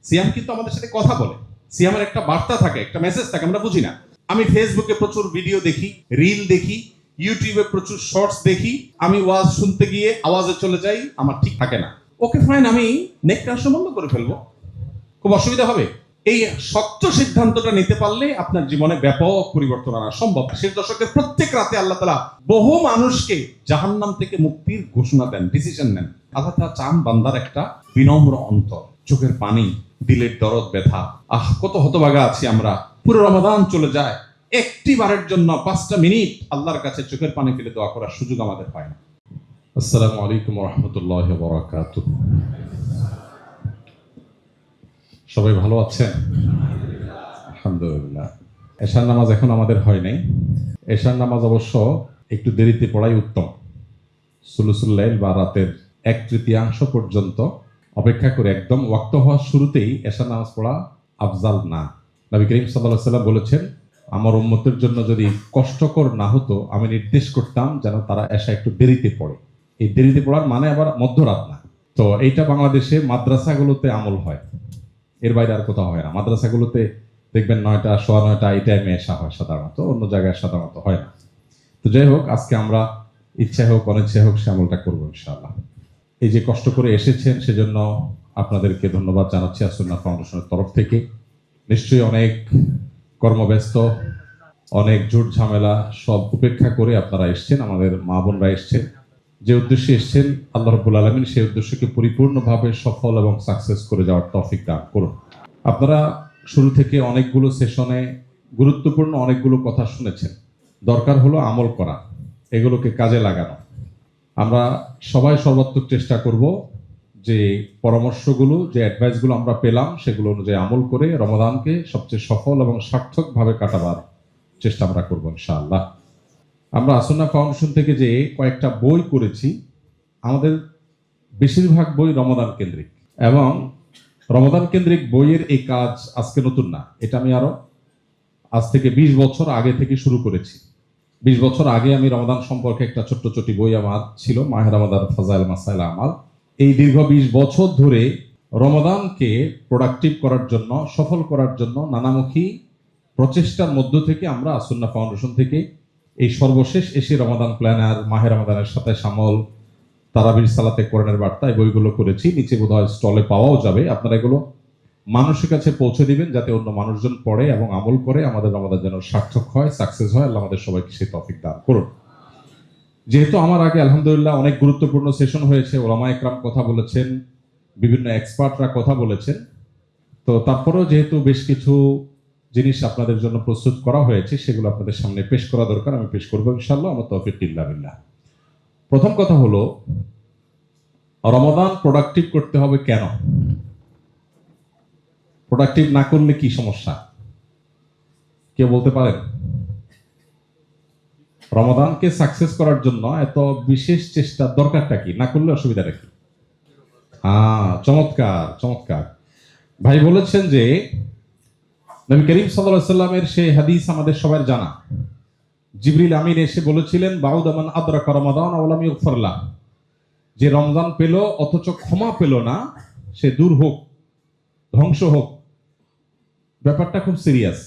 সিয়াম কিন্তু আমাদের সাথে কথা বলে, সিয়ামের একটা বার্তা থাকে, একটা মেসেজ থাকে, আমরা বুঝি না। আমি ফেসবুকে প্রচুর ভিডিও দেখি, রিল দেখি, ইউটিউবে প্রচুর শর্টস দেখি, আমি ওয়াজ শুনতে গিয়ে আওয়াজে চলে যাই, আমার ঠিক থাকে না। ওকে ফাইন, আমি নেট কানেকশন বন্ধ করে ফেলবো, খুব অসুবিধা হবে? এই শক্ত সিদ্ধান্তটা নিতে পারলে আপনার জীবনে ব্যাপক পরিবর্তন আনা সম্ভব। শেষ দশকের প্রত্যেক রাতে আল্লাহ তাআলা বহু মানুষকে জাহান্নাম থেকে মুক্তির ঘোষণা দেন, ডিসিশন নেন। আল্লাহ তাআলা চান বান্দার একটা বিনম্র অন্তর, চোখের পানি, দিলের দরদ ব্যথা। কত হতভাগা আছি আমরা, পুরো রমাদান চলে যায়, একটি বারের জন্য 5টা মিনিট আল্লাহর কাছে চোখের পানি ফেলে দোয়া করার সুযোগ আমাদের হয় না। আসসালামু আলাইকুম ওয়া রাহমাতুল্লাহি ওয়া বারাকাতুহু। সবাই ভালো আছেন? আলহামদুলিল্লাহ। এশার নামাজ এখন আমাদের হয় নাই। এশার নামাজ অবশ্য একটু দেরিতে পড়াই উত্তম। সুলুসুল লাইল বা রাতের 1/3 পর্যন্ত অপেক্ষা করে একদম ওয়াক্ত হওয়ার শুরুতেই এশার নামাজ পড়া আফজাল না। নবী করিম সাল্লাল্লাহু আলাইহি ওয়াসাল্লাম বলেছেন, আমার উম্মতের জন্য যদি কষ্টকর না হতো আমি নির্দেশ করতাম যেন তারা এশা একটু দেরিতে পড়ে। এই দেরিতে পড়ার মানে আবার মধ্যরাত না। তো এইটা বাংলাদেশে মাদ্রাসাগুলোতে আমল হয়, এর বাইরে আর কোথাও হয় না। মাদ্রাসাগুলোতে দেখবেন 9টা, 9:15 এই টাইমে এসা হয় সাধারণত, অন্য জায়গায় সাধারণত হয় না। তো যাই হোক, আজকে আমরা ইচ্ছা হোক অনিচ্ছা হোক সে আমলটা করবো ইনশাআল্লাহ। এই যে কষ্ট করে এসেছেন সেজন্য আপনাদেরকে ধন্যবাদ জানাচ্ছি আসুন্নাহ ফাউন্ডেশনের তরফ থেকে। নিশ্চয়ই অনেক কর্মব্যস্ত, অনেক ঝুট ঝামেলা সব উপেক্ষা করে আপনারা এসছেন, আমাদের মা বোনরা এসছেন। যে উদ্দেশ্যে এসছেন আল্লাহ রাব্বুল আলামিন সেই উদ্দেশ্যকে পরিপূর্ণভাবে সফল এবং সাকসেস করে যাওয়ার তৌফিক দান করুন। আপনারা শুরু থেকে অনেকগুলো সেশনে গুরুত্বপূর্ণ অনেকগুলো কথা শুনেছেন। দরকার হলো আমল করা, এগুলোকে কাজে লাগানো। আমরা সবাই সর্বাত্মক চেষ্টা করব যে পরামর্শগুলো, যে অ্যাডভাইসগুলো আমরা পেলাম সেগুলো অনুযায়ী আমল করে রমাদানকে সবচেয়ে সফল এবং সার্থকভাবে কাটাবার চেষ্টা আমরা করবো ইনশাআল্লাহ। আমরা আসুন্নাহ ফাউন্ডেশন থেকে যে কয়েকটা বই করেছি, আমাদের বেশিরভাগ বই রমাদান কেন্দ্রিক, এবং রমাদান কেন্দ্রিক বইয়ের এই কাজ আজকে নতুন না। এটা আমি আজ থেকে 20 বছর আগে থেকে শুরু করেছি। 20 বছর আগে আমি রমাদান সম্পর্কে একটা ছোট্ট ছোটি বই আমার ছিল, মাহে রমাদান ফাজাইল মাসাইল আমাল। এই দীর্ঘ 20 বছর ধরে রমাদানকে প্রোডাক্টিভ করার জন্য, সফল করার জন্য নানামুখী প্রচেষ্টার মধ্য থেকে আমরা আসুন্নাহ ফাউন্ডেশন থেকে এই সর্বশেষ এসে রমাদান প্ল্যানার, মাহে রমাদানের সাথে শামল, তারাবির সালাতে কোরআনের বার্তা, এই বইগুলো করেছি। নিচে বোধহয় স্টলে পাওয়াও যাবে। আপনারা এগুলো মানুষের কাছে পৌঁছে দিবেন যাতে অন্য মানুষজন পড়ে এবং আমল করে আমাদের রমাদান যেন সার্থক হয়, সাকসেস হয়। আল্লাহ আমাদের সবাইকে সেই তৌফিক দান করুন। যেহেতু আমার আগে আলহামদুলিল্লাহ অনেক গুরুত্বপূর্ণ সেশন হয়েছে, ওলামা একরাম কথা বলেছেন, বিভিন্ন এক্সপার্টরা কথা বলেছেন, তো তারপরেও যেহেতু বেশ কিছু জিনিস আপনাদের জন্য প্রস্তুত করা হয়েছে সেগুলো আপনাদের সামনে পেশ করা দরকার, আমি পেশ করবো ইনশাআল্লাহ। আমার তৌফিক ইল্লা বিল্লাহ। প্রথম কথা হলো, রমাদান প্রোডাক্টিভ করতে হবে কেন? প্রোডাক্টিভ না করলে কি সমস্যা কেউ বলতে পারেন? রমাদানকে সাকসেস করার জন্য এত বিশেষ চেষ্টা দরকারটা কি? না করলে অসুবিধাটা কি? চমৎকার চমৎকার। ভাই বলেছেন যে নবী করিম সাল্লাল্লাহু আলাইহি ওয়াসাল্লামের সেই হাদিস আমাদের সবার জানা। জিবরিল আমিন এসে বলেছিলেন, বাউদা মান আদরাকা রমাদান ওয়া লাম ইগফার লাহ, যে রমজান পেল অথচ ক্ষমা পেল না, সে দূর হোক, ধ্বংস হোক। ব্যাপারটা খুব সিরিয়াস।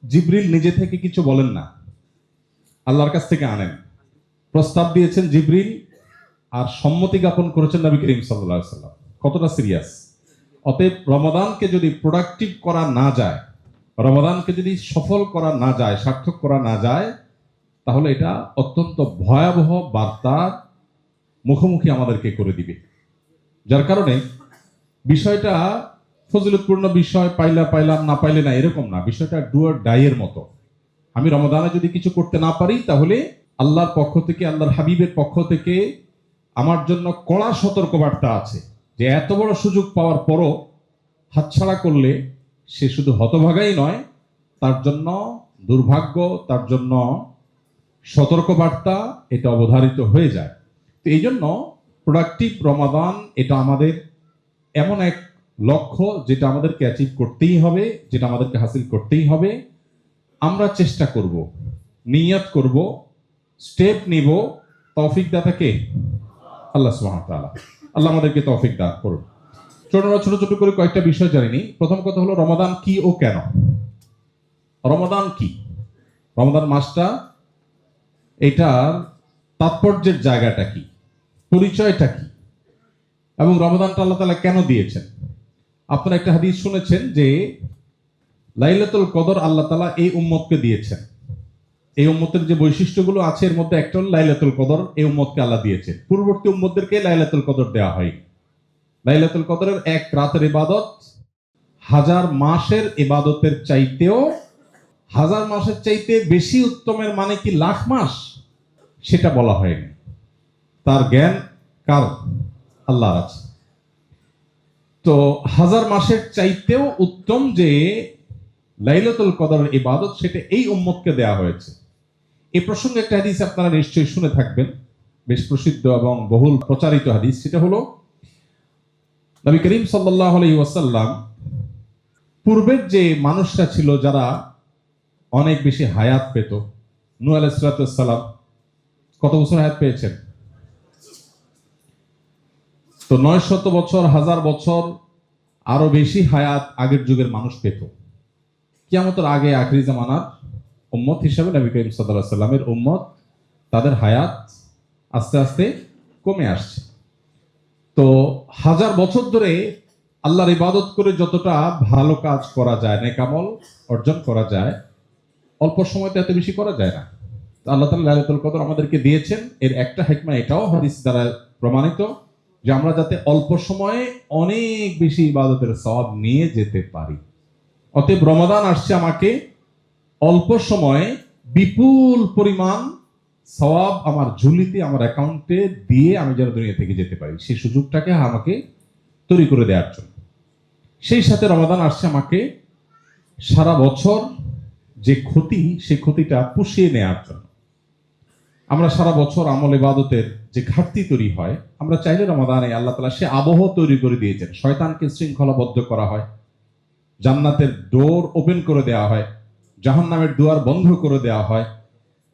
জিবরিল নিজে থেকে কিছু বলেন না, আল্লাহর কাছ থেকে আনেন। প্রস্তাব দিয়েছেন জিবরিল, আর সম্মতি জ্ঞাপন করেছেন নবী করিম সাল্লাল্লাহু আলাইহি ওয়াসাল্লাম। কতটা সিরিয়াস! অতএব রমাদানকে যদি প্রোডাক্টিভ করা না যায়, রমাদানকে যদি সফল করা না যায়, সার্থক করা না যায়, তাহলে এটা অত্যন্ত ভয়াবহ বার্তার মুখোমুখি আমাদেরকে করে দিবে। যার কারণে বিষয়টা ফজিলতপূর্ণ বিষয়, পাইলাম না পাইলে না এরকম না। বিষয়টা ডু অর ডাই এর মতো। আমি রমাদানে যদি কিছু করতে না পারি, তাহলে আল্লাহর পক্ষ থেকে, আল্লাহর হাবিবের পক্ষ থেকে আমার জন্য কড়া সতর্কবার্তা আছে যে এত বড় সুযোগ পাওয়ার পরও হাতছাড়া করলে সে শুধু হতভাগাই নয়, তার জন্য দুর্ভাগ্য, তার জন্য সতর্কবার্তা এটা অবধারিত হয়ে যায়। তো এই জন্য প্রোডাক্টিভ রমাদান এটা আমাদের এমন এক লক্ষ্য যেটা আমাদেরকে অ্যাচিভ করতেই হবে, যেটা আমাদেরকে হাসিল করতেই হবে। আমরা চেষ্টা করব, নিয়ত করব, স্টেপ নিব। তৌফিক দাতা কে? আল্লাহ সুবহানাহু ওয়া তাআলা। আল্লাহ আমাদেরকে তৌফিক দান করুন। ছোট ছোট করে কয়েকটা বিষয় জানিনি। প্রথম কথা হলো রমাদান কি ও কেন। রমাদান কি, রমাদান মাসটা, এটার তাৎপর্যের জায়গাটা কি, পরিচয়টা কি, এবং রমাদানটা আল্লাহ তাআলা কেন দিয়েছেন। আপনারা একটা হাদিস শুনেছেন যে লাইলাতুল কদর আল্লাহ তাআলা এই উম্মতকে দিয়েছেন। এই উম্মতের যে বৈশিষ্ট্যগুলো আছে এর মধ্যে একটা হলো লাইলাতুল কদর এই উম্মতকে আল্লাহ দিয়েছেন। পূর্ববর্তী উম্মতদেরকে লাইলাতুল কদর দেওয়া হয়। লাইলাতুল কদরের এক রাতের ইবাদত 1000 মাসের ইবাদতের চাইতেও, 1000 মাসের চাইতে বেশি উত্তমের মানে কি লাখ মাস, সেটা বলা হয়নি। তার জ্ঞান কার? আল্লাহর আছে। তো 1000 মাসের চাইতেও উত্তম যে লাইলাতুল কদরের ইবাদত, সেটা এই উম্মতকে দেয়া হয়েছে। এই প্রসঙ্গে একটা হাদিস আপনারা নিশ্চয়ই শুনে থাকবেন, বেশ প্রসিদ্ধ এবং বহুল প্রচারিত হাদিস। সেটা হলো নবী করিম সাল্লাল্লাহু আলাইহি ওয়াসাল্লাম পূর্বের যে মানুষরা ছিল যারা অনেক বেশি হায়াত পেত, নূহ আলাইহিস সালাম কত বছর হায়াত পেয়েছেন? তো 900 বছর, 1000 বছর, আরো বেশি হায়াত আগের যুগের মানুষ পেত। কিয়ামতের আগে আখিরি জামানার উম্মত হিসাবে নবী করিম সাল্লাল্লাহু আলাইহি ওয়াসাল্লামের উম্মত, তাদের হায়াত আস্তে আস্তে কমে আসছে। তো 1000 বছর ধরে আল্লাহর ইবাদত করে যতটা ভালো কাজ করা যায়, নেক আমল অর্জন করা যায়, অল্প সময়তে এত বেশি করা যায় না। তো আল্লাহ তাআলা লাইলাতুল কদর আমাদেরকে দিয়েছেন। এর একটা হিকমা এটাও হাদিস দ্বারা প্রমাণিত যে আমরা যাতে অল্প সময়ে অনেক বেশি ইবাদতের সওয়াব নিয়ে যেতে পারি। অতএব রমাদান আসছে আমাকে অল্প সময়ে বিপুল পরিমাণ সওয়াব আমার ঝুলিতে, আমার অ্যাকাউন্টে দিয়ে আমি যেন দুনিয়া থেকে যেতে পারি, সেই সুযোগটাকে আমাকে তৈরি করে দেওয়ার জন্য। সেই সাথে রমাদান আসছে আমাকে সারা বছর যে ক্ষতি, সেই ক্ষতিটা পুষিয়ে নেওয়ার জন্য। আমরা সারা বছর আমল ইবাদতের যে ঘাটতি তৈরি হয়, আমরা চাইলে রমাদানে আল্লাহ তাআলা সে আবহ তৈরি করে দিয়েছেন। শয়তানকে শৃঙ্খলাবদ্ধ করা হয়, জান্নাতের ডোর ওপেন করে দেওয়া হয়, জাহান্নামের দুয়ার বন্ধ করে দেওয়া হয়,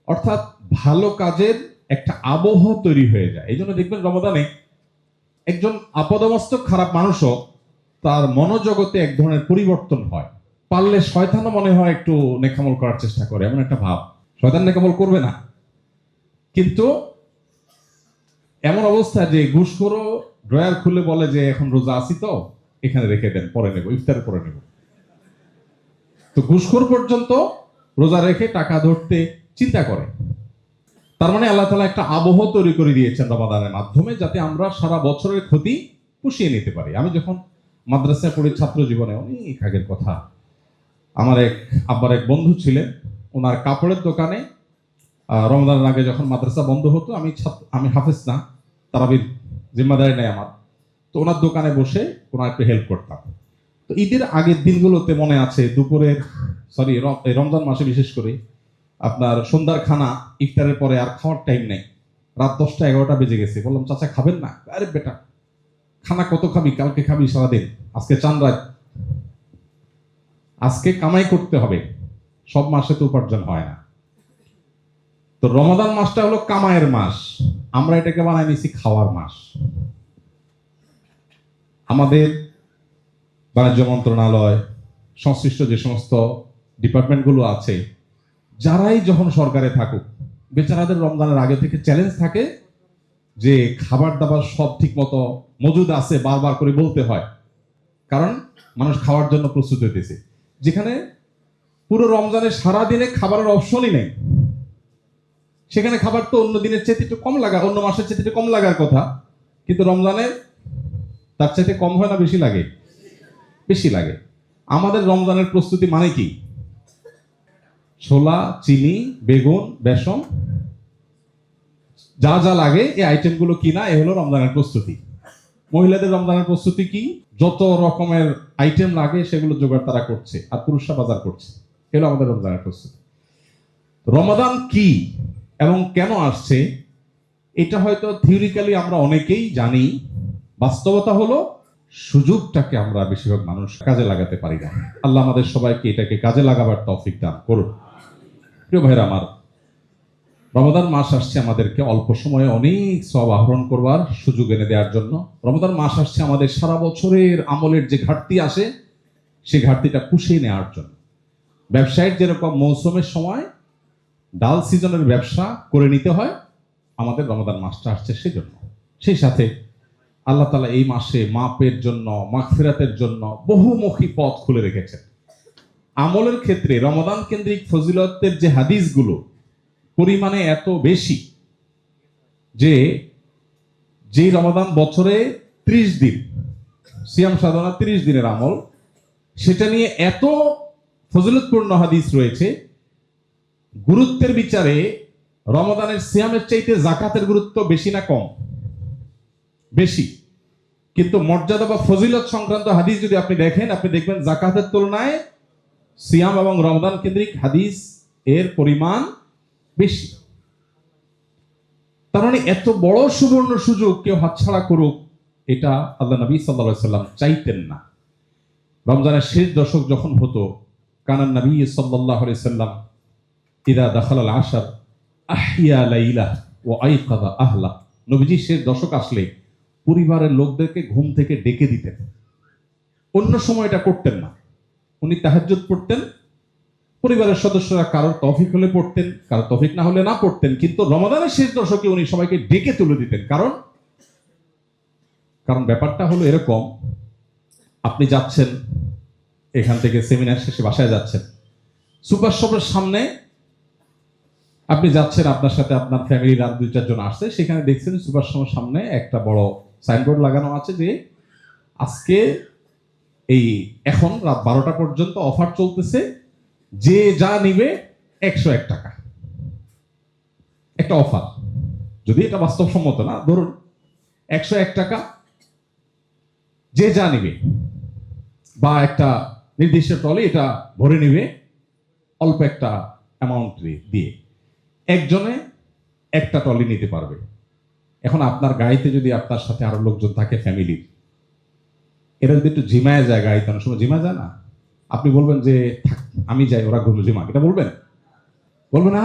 অর্থাৎ ভালো কাজের একটা আবহ তৈরি হয়ে যায়। এই জন্য দেখবেন রমাদানে একজন আপদমস্তক খারাপ মানুষও তার মনোজগতে এক ধরনের পরিবর্তন হয়। পারলে শয়তানও মনে হয় একটু নেকামল করার চেষ্টা করে, এমন একটা ভাব। শয়তান নেকামল করবে না, কিন্তু এমন অবস্থা যে ঘুষখোরও ড্রয়ার খুলে বলে যে এখন রোজা আছি, তো এখানে রেখে দেন, পরে নেব, ইফতারের পরে নেব। তো ঘুষখোর পর্যন্ত রোজা রেখে টাকা ধরতে চিন্তা করে। তার মানে আল্লাহ তাআলা একটা আবহ তৈরি করে দিয়েছেন রমাদানের মাধ্যমে, যাতে আমরা সারা বছরের ক্ষতি পুষিয়ে নিতে পারি। আমি যখন মাদ্রাসায় পড়ি, ছাত্র জীবনে, অনেক আগের কথা, আমার আব্বার এক বন্ধু ছিলেন, ওনার কাপড়ের দোকানে রমজানের আগে যখন মাদ্রাসা বন্ধ হতো, আমি হাফেজ না, তারাবির জিম্মাদারি নেই আমার, তো ওনার দোকানে বসে ওনার একটু হেল্প করতাম। তো ঈদের আগের দিনগুলোতে মনে আছে, রমজান মাসে বিশেষ করে আপনার সন্ধ্যার খানা ইফতারের পরে আর খাওয়ার টাইম নেই, রাত 10টা 11টা বেজে গেছে। বললাম, চাচা খাবেন না? আরে বেটা, খানা কত খাবি, কালকে খাবি সারাদিন, আজকে চান রাত, আজকে কামাই করতে হবে, সব মাসে তো উপার্জন হয় না। তো রমাদান মাসটা হলো কামাইয়ের মাস, আমরা এটাকে বানাই নিছি খাওয়ার মাস। আমাদের বাণিজ্য মন্ত্রণালয় সংশ্লিষ্ট যে সমস্ত ডিপার্টমেন্টগুলো আছে, যারাই যখন সরকারে থাকুক, বেচারাদের রমজানের আগে থেকে চ্যালেঞ্জ থাকে যে খাবার দাবার সব ঠিক মতো মজুদ আছে, বারবার করে বলতে হয়, কারণ মানুষ খাওয়ার জন্য প্রস্তুত হইতেছে। যেখানে পুরো রমজানের সারা দিনে খাবারের অপশনই নেই, সেখানে খাবার তো অন্য দিনের চাইতে একটু কম লাগা, অন্য মাসের চাইতে একটু কম লাগার কথা, কিন্তু রমজানে তার চাইতে কম হয় না বেশি লাগে? বেশি লাগে। আমাদের রমজানের প্রস্তুতি মানে কি? ছোলা, চিনি, বেগুন, বেসন, যা যা লাগে এই আইটেমগুলো কিনা, এ হলো রমজানের প্রস্তুতি। মহিলাদের রমজানের প্রস্তুতি কি? যত রকমের আইটেম লাগে সেগুলো জোগাড় তারা করছে, আর পুরুষরা বাজার করছে। এগুলো আমাদের রমজানের প্রস্তুতি। রমাদান কি এবং কেন আসছে, এটা হয়তো থিওরিক্যালি আমরা অনেকেই জানি, বাস্তবতা হলো সুযোগটাকে আমরা বেশিরভাগ মানুষ কাজে লাগাতে পারি না। আল্লাহ আমাদের সবাইকে এটাকে কাজে লাগাবার তৌফিক দান করুন। প্রিয় ভাইরা আমার, রমাদান মাস আসছে আমাদেরকে অল্প সময়ে অনেক সওয়াব আহরণ করবার সুযোগ এনে দেওয়ার জন্য। রমাদান মাস আসছে আমাদের সারা বছরের আমলের যে ঘাটতি আসে সেই ঘাটতিটা পুষিয়ে নেওয়ার জন্য। ব্যবসায়ের যেরকম মৌসুমের সময় ডাল সিজনের ব্যবসা করে নিতে হয়, আমাদের রমাদান মাসটা আসছে সেজন্য। সেই সাথে আল্লাহ তাআলা এই মাসে মাপের জন্য, মাগফিরাতের জন্য বহুমুখী পথ খুলে রেখেছেন। আমলের ক্ষেত্রে রমাদান কেন্দ্রিক ফজিলতের যে হাদিসগুলো পরিমাণে এত বেশি যে যেই রমাদান বছরে 30 দিন সিয়াম সাধনা, 30 দিনের আমল, সেটা নিয়ে এত ফজিলতপূর্ণ হাদিস রয়েছে। গুরুত্বের বিচারে রমাদানের সিয়ামের চাইতে যাকাতের গুরুত্ব বেশি না কম? বেশি। কিন্তু মর্যাদা বা ফজিলত সংক্রান্ত হাদিস যদি আপনি দেখেন, আপনি দেখবেন যাকাতের তুলনায় সিয়াম এবং রমাদান কেন্দ্রিক হাদিস এর পরিমাণ বেশি। তার মানে এত বড় সুবর্ণ সুযোগ কেউ হাতছাড়া করুক, এটা আল্লাহ নবী সাল্লাল্লাহু আলাইহি ওয়াসাল্লাম চাইতেন না। রমজানের শেষ দশক যখন হতো, কানান নবী সাল্লাল্লাহু আলাইহি ওয়াসাল্লাম ইদা দাখালাল আশর আহিয়া লাইলা ওয়া আইকাযা আহলা। নবীজি শেষ দশক আসলে পরিবারের লোকদেরকে ঘুম থেকে ডেকে দিতেন। অন্য সময় এটা করতেন না। উনি তাহাজ্জুদ পড়তেন, পরিবারের সদস্যরা কারোর তৌফিক হলে পড়তেন, কারোর তৌফিক না হলে না পড়তেন, কিন্তু রমাদানের শেষ দশকে উনি সবাইকে ডেকে তুলে দিতেন। কারণ ব্যাপারটা হলো এরকম, আপনি যাচ্ছেন এখান থেকে সেমিনার শেষে বাসায় যাচ্ছেন, সুপার শপের সামনে আপনি যাচ্ছেন, আপনার সাথে আপনার ফ্যামিলির আর 2-4 জন আসছে, সেখানে দেখছেন সুপার শপের সামনে একটা বড় সাইনবোর্ড লাগানো আছে যে আজকে এখন রাত 12টা পর্যন্ত অফার চলতেছে, যে যা নিবে 101 টাকা। একটা অফার, যদি এটা বাস্তবসম্মত না, ধরুন 101 টাকা যে যা নিবে, বা একটা নির্দিষ্ট ট্রলি এটা ভরে নিবে অল্প একটা অ্যামাউন্ট দিয়ে, একজনে একটা ট্রলি নিতে পারবে। এখন আপনার গাড়িতে যদি আপনার সাথে আরো লোকজন থাকে ফ্যামিলির, এরা যদি একটু জিমায় যায়, গাড়িতে অনেক সময় জিমা যায় না, আপনি বলবেন যে থাক আমি যাই, ওরা ঘুরলো জিমা, এটা বলবেন?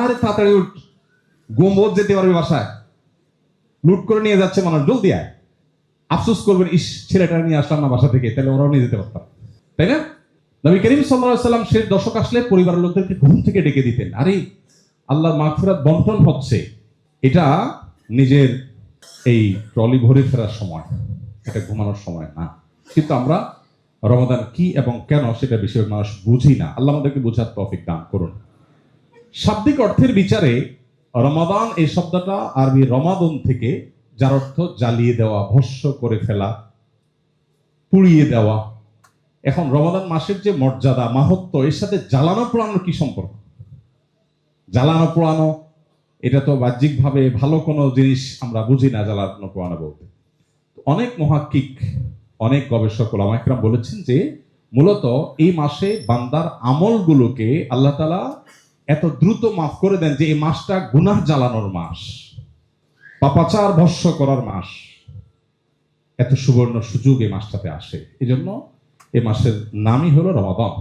আরে তাড়াতাড়ি উঠ, গোমবোধ যেতে পারবে বাসায়, লুট করে নিয়ে যাচ্ছে মানুষ, জলদি আয়। আফসোস করবেন, ইস ছেলেটা নিয়ে আসলাম না বাসা থেকে, তাহলে ওরাও নিয়ে যেতে পারতাম, তাই না? নবী করিম সাল্লাল্লাহু আলাইহি ওয়াসাল্লাম শেষ দশক আসলে পরিবারের লোকদেরকে ঘুম থেকে ডেকে দিতেন। আরে আল্লাহর মাগফিরাত বন্টন হচ্ছে, এটা নিজের এই ট্রলি ভরে ফেরার সময়, এটা ঘুমানোর সময় না। কিন্তু আমরা রমাদান কি এবং কেন সেটা বেশিরভাগ মানুষ বুঝি না। আল্লাহ আমাদেরকে বোঝার তৌফিক দান করুন। শাব্দিক অর্থের বিচারে রমাদান এই শব্দটা আরবি রমাদন থেকে, যার অর্থ জ্বালিয়ে দেওয়া, ভস্ম করে ফেলা, পুড়িয়ে দেওয়া। এখন রমাদান মাসের যে মর্যাদা, মাহাত্ম্য, এর সাথে জ্বালানো পোড়ানোর কি সম্পর্ক? জ্বালানো পোড়ানো এটা তো বাহ্যিকভাবে ভালো কোনো জিনিস আমরা বুঝি না জ্বালানো পোড়ানো বলতে। অনেক মুহাক্কিক, অনেক গবেষক ওলামা ইকরাম বলেছেন যে মূলত এই মাসে বান্দার আমলগুলোকে আল্লাহ তাআলা এত দ্রুত মাফ করে দেন যে এই মাসটা গুনাহ জ্বালানোর মাস, পাপাচার ভস্ম করার মাস। এত সুবর্ণ সুযোগ এই মাসটাতে আসে, এই জন্য এই মাসের নামই হলো রমাদান।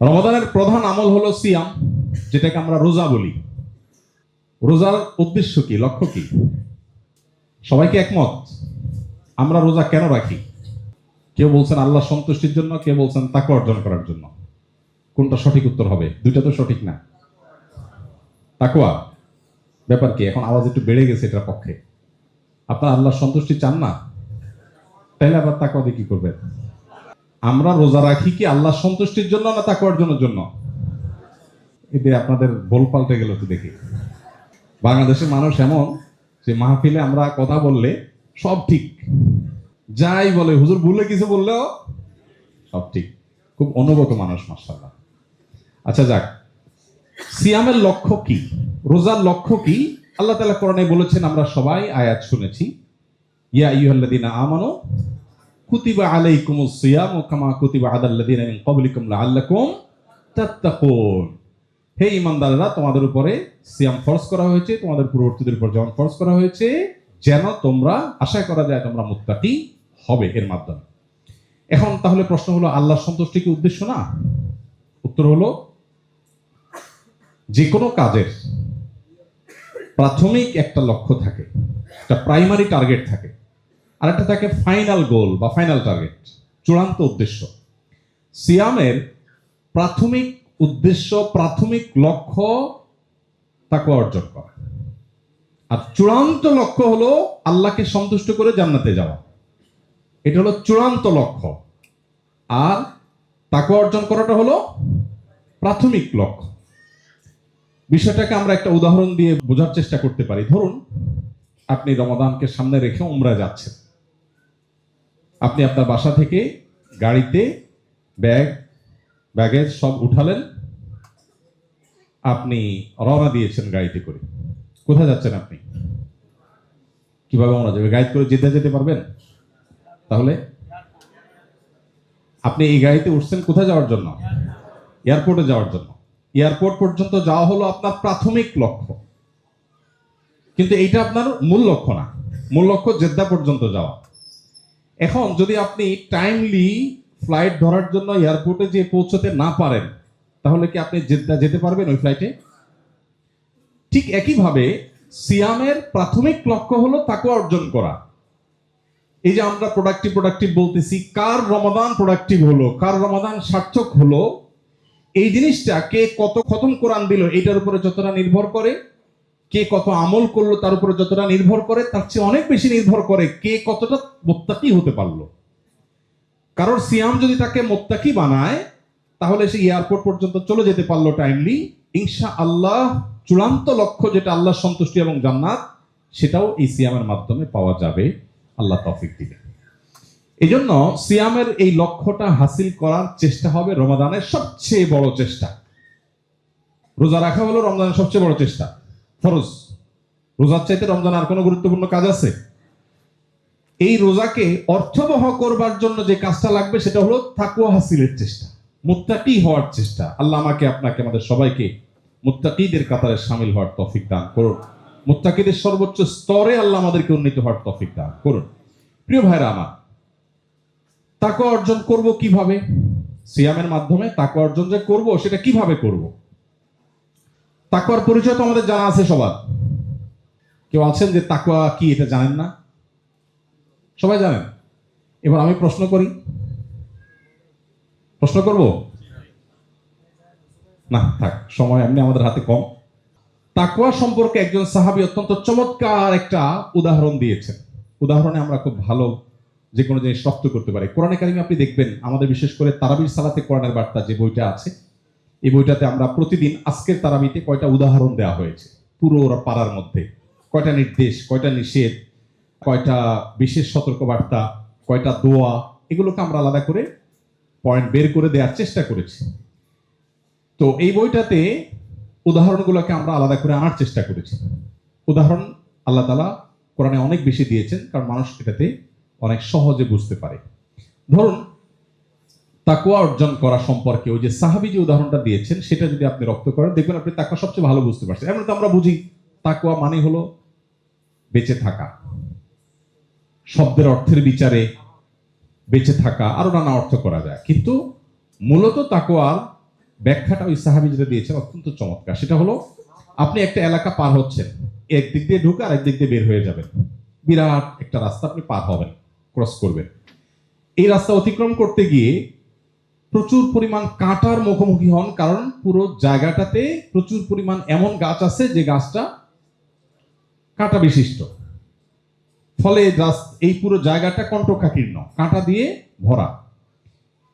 রমাদানের প্রধান আমল হলো সিয়াম, যেটাকে আমরা রোজা বলি। রোজার উদ্দেশ্য কি, লক্ষ্য কি? সবাইকে একমত? আমরা রোজা কেন রাখি? কেউ বলছেন আল্লাহ সন্তুষ্টির জন্য, কেউ বলছেন তাকওয়া অর্জন করার জন্য। কোনটা সঠিক উত্তর হবে? দুইটা তো সঠিক না। তাকওয়া ব্যাপার কি? এখন আওয়াজ একটু বেড়ে গেছে এটার পক্ষে। আপনার আল্লাহ সন্তুষ্টি চান না, তাহলে আবার তাকওয়া দিয়ে কি করবেন? আমরা রোজা রাখি কি আল্লাহ সন্তুষ্টির জন্য না তাকওয়া অর্জনের জন্য? এতে আপনাদের বল পাল্টে গেল তো দেখি। বাংলাদেশের মানুষ এমন যে মাহফিলে আমরা কথা বললে সব ঠিক, যাই বলে হুজুর ভুলে কিছু বললেও সব ঠিক। খুব অনুগত মানুষ, মাশাআল্লাহ। আচ্ছা যাক, সিয়ামের লক্ষ্য কি, রোজার লক্ষ্য কি? আল্লাহ তাআলা কোরআনে বলেছেন, আমরা সবাই আয়াত শুনেছি, ইয়া আইয়ুহাল্লাযীনা আমানু কুতিবা আলাইকুমুস সিয়ামু কামা কুতিবা আলাল্লাযীনা মিন ক্বাবলিকুম লাআল্লাকুম তাত্তাকুন। হে ঈমানদাররা, তোমাদের উপরে সিয়াম ফরজ করা হয়েছে, তোমাদের পূর্ববর্তীদের উপর যেমন ফরজ করা হয়েছে, যেন তোমরা আশা করা যায় তোমরা মুত্তাকি হবে এর মাধ্যমে। এখন তাহলে প্রশ্ন হলো, আল্লাহর সন্তুষ্টি কি উদ্দেশ্য না? উত্তর হলো, যে কোনো কাজের প্রাথমিক একটা লক্ষ্য থাকে, একটা প্রাইমারি টার্গেট থাকে, আর একটা থাকে ফাইনাল গোল বা ফাইনাল টার্গেট, চূড়ান্ত উদ্দেশ্য। সিয়ামের প্রাথমিক উদ্দেশ্য, প্রাথমিক লক্ষ্য তাকওয়া অর্জন করা, আর চূড়ান্ত লক্ষ্য হলো আল্লাহকে সন্তুষ্ট করে জান্নাতে যাওয়া। এটা হলো চূড়ান্ত লক্ষ্য, আর তাকওয়া অর্জন করাটা হলো প্রাথমিক লক্ষ্য। বিষয়টাকে আমরা একটা উদাহরণ দিয়ে বোঝার চেষ্টা করতে পারি। ধরুন আপনি রমাদানকে সামনে রেখে উমরা যাচ্ছেন। আপনি আপনার বাসা থেকে গাড়িতে ব্যাগেজ সব উঠালেন, আপনি রওনা দিয়েছেন গাড়িতে করে। কোথায় যাচ্ছেন আপনি? কিভাবে উমরা যাবে? গাড়ি করে জেদ্দা যেতে পারবেন? তাহলে আপনি এই গাড়িতে উঠছেন কোথায় যাওয়ার জন্য? এয়ারপোর্টে যাওয়ার জন্য। এয়ারপোর্ট পর্যন্ত যাওয়া হলো আপনার প্রাথমিক লক্ষ্য, কিন্তু এইটা আপনার মূল লক্ষ্য না। মূল লক্ষ্য জেদ্দা পর্যন্ত যাওয়া। এখন যদি আপনি টাইমলি ফ্লাইট ধরার জন্য এয়ারপোর্টে যে পৌঁছতে না পারেন, তাহলে কি আপনি জেদ্দা যেতে পারবেন ওই ফ্লাইটে? ঠিক একইভাবে সিয়ামের প্রাথমিক লক্ষ্য হলো তাকওয়া অর্জন করা। এই যে আমরা প্রোডাক্টিভ বলতেছি, কার রমাদান প্রোডাক্টিভ হলো, কার রমাদান সার্থক হলো, এই জিনিসটা কে কত খতম কোরআন দিল এটার উপরে যতটা নির্ভর করে, কে কত আমল করলো তার উপরে যতটা নির্ভর করে, তার চেয়ে অনেক বেশি নির্ভর করে কে কতটা মুত্তাকি হতে পারলো। কারণ সিয়াম যদি তাকে মুত্তাকি বানায়, তাহলে সে এয়ারপোর্ট পর্যন্ত চলে যেতে পারলো টাইমলি। ইনশাআল্লাহ চূড়ান্ত লক্ষ্য যেটা আল্লাহর সন্তুষ্টি এবং জান্নাত, সেটাও এই সিয়ামের মাধ্যমে পাওয়া যাবে, আল্লাহ তৌফিক দিবেন। এই জন্য সিয়ামের এই লক্ষ্যটা হাসিল করার চেষ্টা হবে রমাদানের সবচেয়ে বড় চেষ্টা। রোজা রাখা হলো রমজানের সবচেয়ে বড় চেষ্টা, ফরজ। রোজার চাইতে রমজান আর কোনো গুরুত্বপূর্ণ কাজ আছে? এই রোজাকে অর্থবহ করবার জন্য যে কাজটা লাগবে সেটা হলো তাকওয়া হাসিলের চেষ্টা, মুত্তাকি হওয়ার চেষ্টা। আল্লাহ আমাকে, আপনাকে, আমাদের সবাইকে মুত্তাকিদের কাতারে শামিল হওয়ার তৌফিক দান করুন। মুত্তাকিদের সর্বোচ্চ স্তরে আল্লাহ আমাদেরকে উন্নীত হওয়ার তৌফিক দান করুন। প্রিয় ভাইরা আমার, তাকওয়া অর্জন করব কিভাবে? সিয়ামের মাধ্যমে তাকওয়া অর্জন যে করব, সেটা কিভাবে করব? তাকওয়ার পরিচয় তো আমাদের জানা আছে সবার। কেউ আছেন যে তাকওয়া কি এটা জানেন না? সবাই জানেন। এবার আমি প্রশ্ন করব না, থাক, সময় এমনি আমাদের হাতে কম। তাকওয়া সম্পর্কে একজন সাহাবী অত্যন্ত চমৎকার একটা উদাহরণ দিয়েছেন। উদাহরণে আমরা খুব ভালো যে কোনো জিনিস রপ্ত করতে পারি। কোরআনে কারিমে আপনি দেখবেন, আমাদের বিশেষ করে তারাবির সালাতে কোরআনের বার্তা যে বইটা আছে, এই বইটাতে আমরা প্রতিদিন আজকের তারাবিতে কয়টা উদাহরণ দেওয়া হয়েছে পুরো পাড়ার মধ্যে। কয়টা নির্দেশ, কয়টা নিষেধ, কয়টা বিশেষ সতর্কবার্তা, কয়টা দোয়া, এগুলোকে আমরা আলাদা করে পয়েন্ট বের করে দেওয়ার চেষ্টা করেছি। তো এই বইটাতে উদাহরণগুলোকে আমরা আলাদা করে আনার চেষ্টা করেছি। উদাহরণ আল্লাহ তাআলা কোরআনে অনেক বেশি দিয়েছেন, কারণ মানুষ এটাতে অনেক সহজে বুঝতে পারে। ধরুন তাকওয়া অর্জন করা সম্পর্কে ওই যে সাহাবী যে উদাহরণটা দিয়েছেন, সেটা যদি আপনি রপ্ত করেন, দেখবেন আপনি তাকওয়া সবচেয়ে ভালো বুঝতে পারছেন। এমন তো আমরা বুঝি তাকওয়া মানে হলো বেঁচে থাকা, শব্দের অর্থের বিচারে বেঁচে থাকা, আরো নানা অর্থ করা যায়, কিন্তু মূলত তাকওয়ার ব্যাখ্যাটা ওই সাহাবী যেটা দিয়েছেন অত্যন্ত চমৎকার। সেটা হলো, আপনি একটা এলাকা পার হচ্ছেন, একদিক দিয়ে ঢুকে আর একদিক দিয়ে বের হয়ে যাবেন। বিরাট একটা রাস্তা আপনি পার হবেন, ক্রস করবেন। এই রাস্তা অতিক্রম করতে গিয়ে প্রচুর পরিমাণ কাঁটার মুখোমুখি হন, কারণ পুরো জায়গাটাতে প্রচুর পরিমাণ এমন গাছ আছে যে গাছটা কাঁটা বিশিষ্ট। ফলে এই পুরো জায়গাটা কণ্টকাকীর্ণ, কাঁটা দিয়ে ভরা।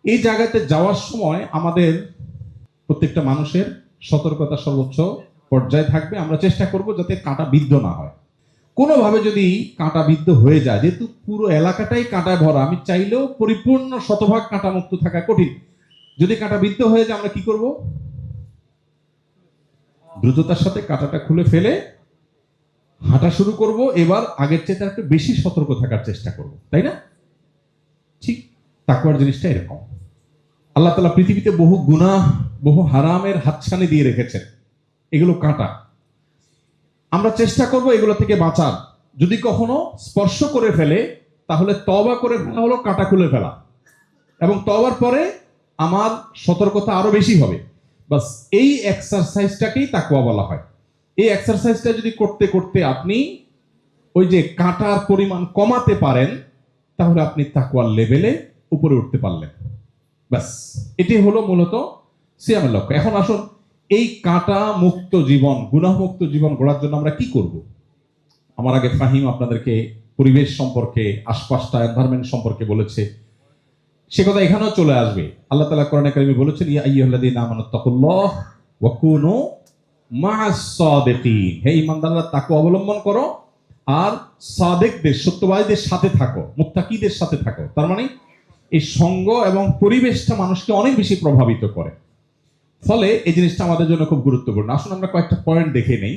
এই জায়গাতে যাওয়ার সময় আমাদের প্রত্যেকটা মানুষের সতর্কতা সর্বোচ্চ পর্যায়ে থাকবে। আমরা চেষ্টা করব যাতে কাঁটা বিদ্ধ না হয়। কোনোভাবে যদি কাঁটা বিদ্ধ হয়ে যায়, যেহেতু পুরো এলাকাটাই কাঁটায় ভরা, আমি চাইলেও পরিপূর্ণ শতভাগ কাঁটা মুক্ত থাকা কঠিন। যদি কাঁটা বিদ্ধ হয়ে যায়, আমরা কি করব? দ্রুততার সাথে কাঁটাটা খুলে ফেলে হাঁটা শুরু করব। এবার আগের চেয়ে একটু বেশি সতর্ক থাকার চেষ্টা করব, তাই না? ঠিক তাকওয়ার জিনিসটা এরকম। আল্লাহ তাআলা পৃথিবীতে বহু গুনাহ, বহু হারামের হাতছানি দিয়ে রেখেছেন, এগুলো কাঁটা। আমরা চেষ্টা করব এগুলো থেকে বাঁচার। যদি কখনো স্পর্শ করে ফেলে, তাহলে তওবা করে ফেলা হলো কাঁটা খুলে ফেলা, এবং তওবার পরে আমার সতর্কতা আরো বেশি হবে। বাস এই এক্সারসাইজটাকেই তাকওয়া বলা হয়। এই এক্সারসাইজটা যদি করতে করতে আপনি ওই যে কাঁটার পরিমাণ কমাতে পারেন, তাহলে আপনি তাকওয়ার লেভেলে উপরে উঠতে পারলেন। ব্যাস, এটি হলো মূলত সিয়ামের লক্ষ্য। এখন আসুন, এই কাঁটা মুক্ত জীবন, গুনাহ মুক্ত জীবন গড়ার জন্য আমরা কি করব? আমার আগে ফাহিম আপনাদেরকে পরিবেশ সম্পর্কে, আশপাশটা এনভায়রনমেন্ট সম্পর্কে বলেছে, সে কথা এখানেও চলে আসবে। আল্লাহ তাআলা কোরআনে কারিমে বলেছেন, ইয়া আইয়ুহাল্লাযীনা আমানুত্তাকুল্লাহ ওয়া কুনু মা'আস সাদিকিন, হে ঈমানদাররা তাকওয়া অবলম্বন করো আর সাদিকদের, সত্যবাদীদের সাথে থাকো, মুত্তাকিদের সাথে থাকো। তার মানে এই সঙ্গ এবং পরিবেশটা মানুষকে অনেক বেশি প্রভাবিত করে, ফলে এই জিনিসটা আমাদের জন্য খুব গুরুত্বপূর্ণ। আসুন আমরা কয়েকটা পয়েন্ট দেখে নেই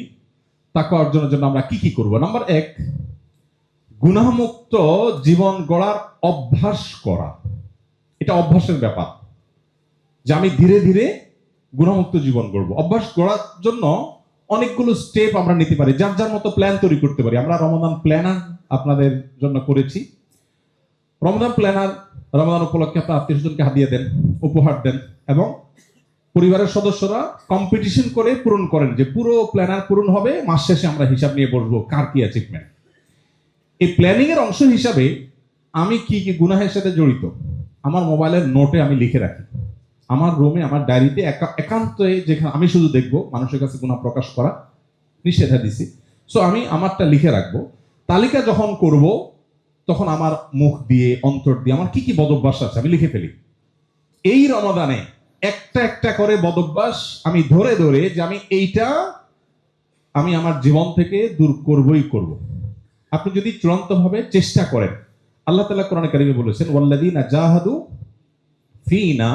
তাকওয়া অর্জনের জন্য আমরা কি কি করব। নাম্বার 1, গুনাহমুক্ত জীবন গড়ার অভ্যাস করা। এটা অভ্যাসের ব্যাপার, যে আমি ধীরে ধীরে গুনাহমুক্ত জীবন গড়ব। অভ্যাস গড়ার জন্য অনেকগুলো স্টেপ আমরা নিতে পারি, যার যার মতো প্ল্যান তৈরি করতে পারি। আমরা রমাদান প্ল্যানার আপনাদের জন্য করেছি। রমাদান প্ল্যানার রমাদান উপলক্ষে আপনার আত্মীয়স্বজনকে হাদিয়া দেন, উপহার দেন, এবং পরিবারের সদস্যরা কম্পিটিশন করে পূরণ করেন, যে পুরো প্ল্যানার পূরণ হবে, মাস শেষে আমরা হিসাব নিয়ে বসবো কার কি অ্যাচিভমেন্ট। এই প্ল্যানিং এর অংশ হিসাবে আমি কি কি গুনাহের সাথে জড়িত আমার মোবাইলের নোটে আমি লিখে রাখি। আমার রুমে, আমার ডায়েরিতে একান্তে, যেখানে আমি শুধু দেখবো, মানুষের কাছে গুনাহ প্রকাশ করা নিষেধা দিছি, সো আমি আমারটা লিখে রাখবো। তালিকা যখন করব, তখন আমার মুখ দিয়ে, অন্তর দিয়ে আমার কি কি বদভ্যাস আছে আমি লিখে ফেলি। এই রমাদানে একটা একটা করে বদভ্যাস আমি ধরে ধরে, যে আমি এইটা আমি আমার জীবন থেকে দূর করবই করব। আপনি যদি চূড়ান্তভাবে চেষ্টা করেন, আল্লাহ তাআলা কোরআনে কারিমে বলেছেন, ওয়াল্লাযীনা জাহাদু ফিনা,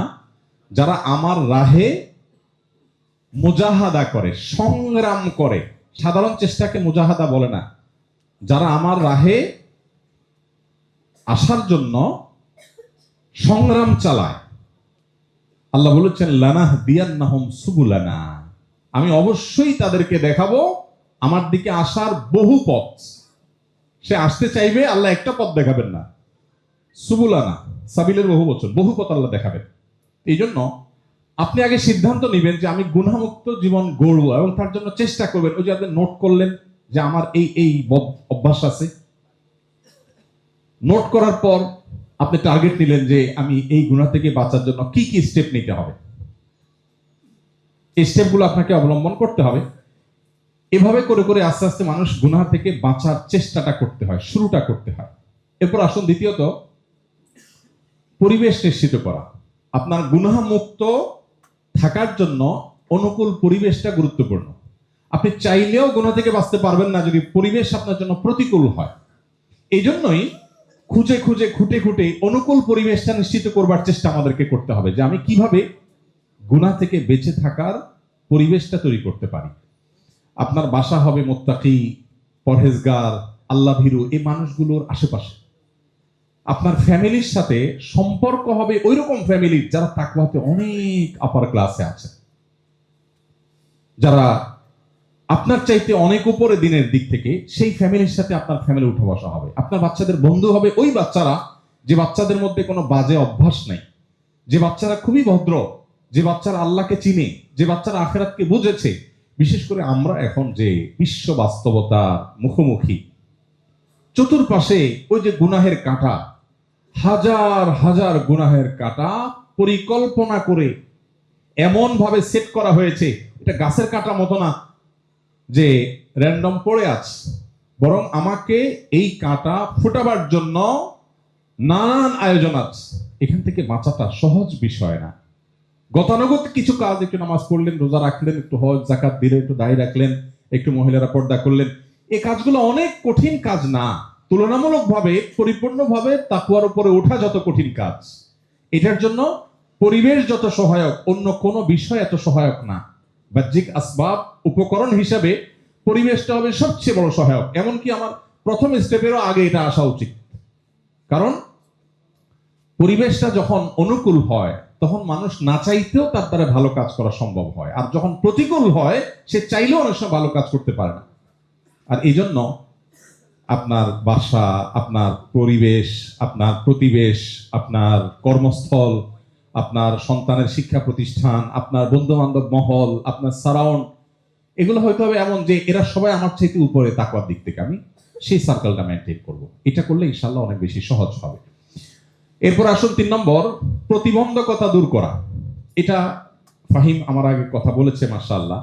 যারা আমার রাহে মুজাহাদা করে, সংগ্রাম করে। সাধারণ চেষ্টাকে মুজাহাদা বলে না। যারা আমার রাহে আসার জন্য সংগ্রাম চালায়, আল্লাহ বলেছেন, লানাহদিয়ান্নাহুম সুবুলানা, আমি অবশ্যই তাদেরকে দেখাবো আমার দিকে আসার বহু পথ। সে আসতে চাইবে, আল্লাহ একটা পথ দেখাবেন না, সুবুলানা, সাবিলের বহু বচন, বহু পথ আল্লাহ দেখাবেন। এই জন্য আপনি আগে সিদ্ধান্ত নেবেন যে আমি গুনাহমুক্ত জীবন গড়ব, এবং তার জন্য চেষ্টা করবেন। ওই যে আপনি নোট করলেন যে আমার এই এই অভ্যাস আছে, নোট করার পর আপনি টার্গেট নিলেন যে আমি এই গুনাহ থেকে বাঁচার জন্য কি কি স্টেপ নিতে হবে। এই স্টেপগুলো আপনাকে অবলম্বন করতে হবে। এভাবে করে করে আস্তে আস্তে মানুষ গুনাহ থেকে বাঁচার চেষ্টাটা করতে হয়, শুরুটা করতে হয়। এরপর আসুন দ্বিতীয়ত, পরিবেশ নিশ্চিত করা। আপনার গুনাহ মুক্ত থাকার জন্য অনুকূল পরিবেশটা গুরুত্বপূর্ণ। আপনি চাইলেও গুনাহ থেকে বাঁচতে পারবেন না যদি পরিবেশ আপনার জন্য প্রতিকূল হয়। এই জন্যই খুঁজে খুঁজে খুঁটে খুঁটে অনুকূল পরিবেশটা নিশ্চিত করবার চেষ্টা আমাদেরকে করতে হবে, যে আমি কিভাবে গুনাহ থেকে বেঁচে থাকার পরিবেশটা তৈরি করতে পারি। আপনার বাসা হবে মুত্তাকি, পরহেজগার, আল্লাহ ভীরু এই মানুষগুলোর আশেপাশে। আপনার ফ্যামিলির সাথে সম্পর্ক হবে ওইরকম ফ্যামিলির যারা তাকওয়াতে অনেক আপার ক্লাসে আছে, যারা আপনার চাইতে অনেক উপরে দিনের দিক থেকে, সেই ফ্যামিলির সাথে আপনার ফ্যামিলি উঠা বসা হবে। আপনার বাচ্চাদের বন্ধু হবে ওই বাচ্চারা যে বাচ্চাদের মধ্যে কোনো বাজে অভ্যাস নেই, যে বাচ্চারা খুবই ভদ্র, যে বাচ্চারা আল্লাহকে চিনে, যে বাচ্চারা আখিরাতকে বুঝেছে। বিশেষ করে আমরা এখন যে বিশ্ব বাস্তবতার মুখোমুখি, চতুর্পাশে ওই যে গুনাহের কাঁটা, হাজার হাজার গুনাহের কাঁটা পরিকল্পনা করে এমন ভাবে সেট করা হয়েছে, এটা গাছের কাঁটা মতো না যে র্যান্ডম পড়ে আছে, বরং আমাকে এই কাঁটা ফোটাবার জন্য নানান আয়োজন আছে। এখান থেকে বাঁচাটা সহজ বিষয় না। গতানুগত কিছু কাজ, একটু নামাজ পড়লেন, রোজা রাখলেন, একটু হজ যাকাত দিলেন, একটু দাড়ি রাখলেন, একটু মহিলারা পর্দা করলেন, এই কাজগুলো অনেক কঠিন কাজ না। তুলনামূলকভাবে পরিপূর্ণভাবে তাকওয়ার উপরে ওঠা যত কঠিন কাজ, এটার জন্য পরিবেশ যত সহায়ক, অন্য কোনো বিষয় এত সহায়ক না। বাহ্যিক আসবাব, উপকরণ হিসাবে পরিবেশটা হবে সবচেয়ে বড় সহায়ক। এমনকি আমার প্রথম স্টেপেরও আগে এটা আসা উচিত, কারণ পরিবেশটা যখন অনুকূল হয় তখন মানুষ না চাইতেও তার দ্বারা ভালো কাজ করা সম্ভব হয়, আর যখন প্রতিকূল হয় সে চাইলেও অনেক সময় ভালো কাজ করতে পারে না। আর এই জন্য আপনার বাসা, আপনার পরিবেশ, আপনার প্রতিবেশ, আপনার কর্মস্থল, আপনার সন্তানের শিক্ষা প্রতিষ্ঠান, আপনার বন্ধু বান্ধব মহল, আপনার সারাউন্ড, এগুলো হয়তো হবে এমন যে এরা সবাই আমার চাইতে উপরে তাকওয়ার দিক থেকে, আমি সেই সার্কেলটা মেনটেন করব। এটা করলে ইনশাল্লাহ অনেক বেশি সহজ হবে। এরপর আসুন 3 নম্বর, প্রতিবন্ধকতা দূর করা। এটা ফাহিম আমার আগে কথা বলেছে, মাশাআল্লাহ।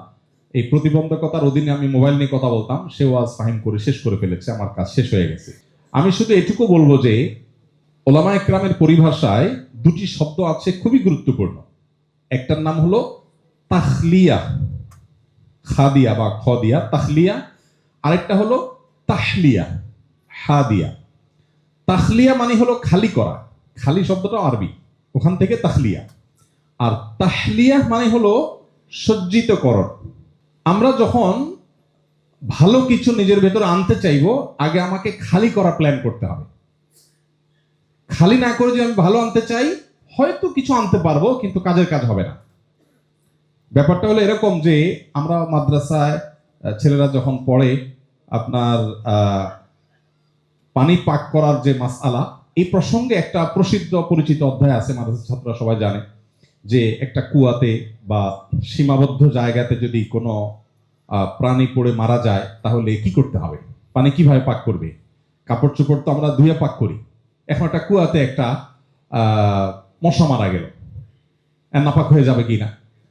এই প্রতিবন্ধকতার অধীনে আমি মোবাইল নিয়ে কথা বলতাম, সেও আজ ফাহিম করে শেষ করে ফেলেছে, আমার কাজ শেষ হয়ে গেছে। আমি শুধু এটুকু বলবো যে ওলামা একরামের পরিভাষায় দুটি শব্দ আছে খুবই গুরুত্বপূর্ণ। একটার নাম হলো তাখলিয়া, খাদিয়া বা খদিয়া, তাখলিয়া। আরেকটা হলো তাহলিয়া, হাদিয়া। তাখলিয়া মানে হলো খালি করা, খালি শব্দটা আরবি, ওখান থেকে তাখলিয়া। আর তাহলিয়া মানে হলো সজ্জিতকরণ। আমরা যখন ভালো কিছু নিজের ভেতরে আনতে চাইবো, আগে আমাকে খালি করা প্ল্যান করতে হবে। খালি না করে যদি আমি ভালো আনতে চাই, হয়তো কিছু আনতে পারবো, কিন্তু কাজের কাজ হবে না। ব্যাপারটা হলো এরকম যে আমরা মাদ্রাসায় ছেলেরা যখন পড়ে, আপনার পানি পাক করার যে মাসআলা, এই প্রসঙ্গে একটা প্রসিদ্ধ পরিচিত অধ্যায় আছে, মাদ্রাসার ছাত্ররা সবাই জানে যে একটা কুয়াতে বা সীমাবদ্ধ জায়গাতে যদি কোনো প্রাণী পড়ে মারা যায়, তাহলে কি করতে হবে, পানি কিভাবে পাক করবে। কাপড় চোপড় তো আমরা ধুয়ে পাক করি। এখন একটা কুয়াতে একটা মশা মারা গেল, নাপাক হয়ে যাবে কিনা,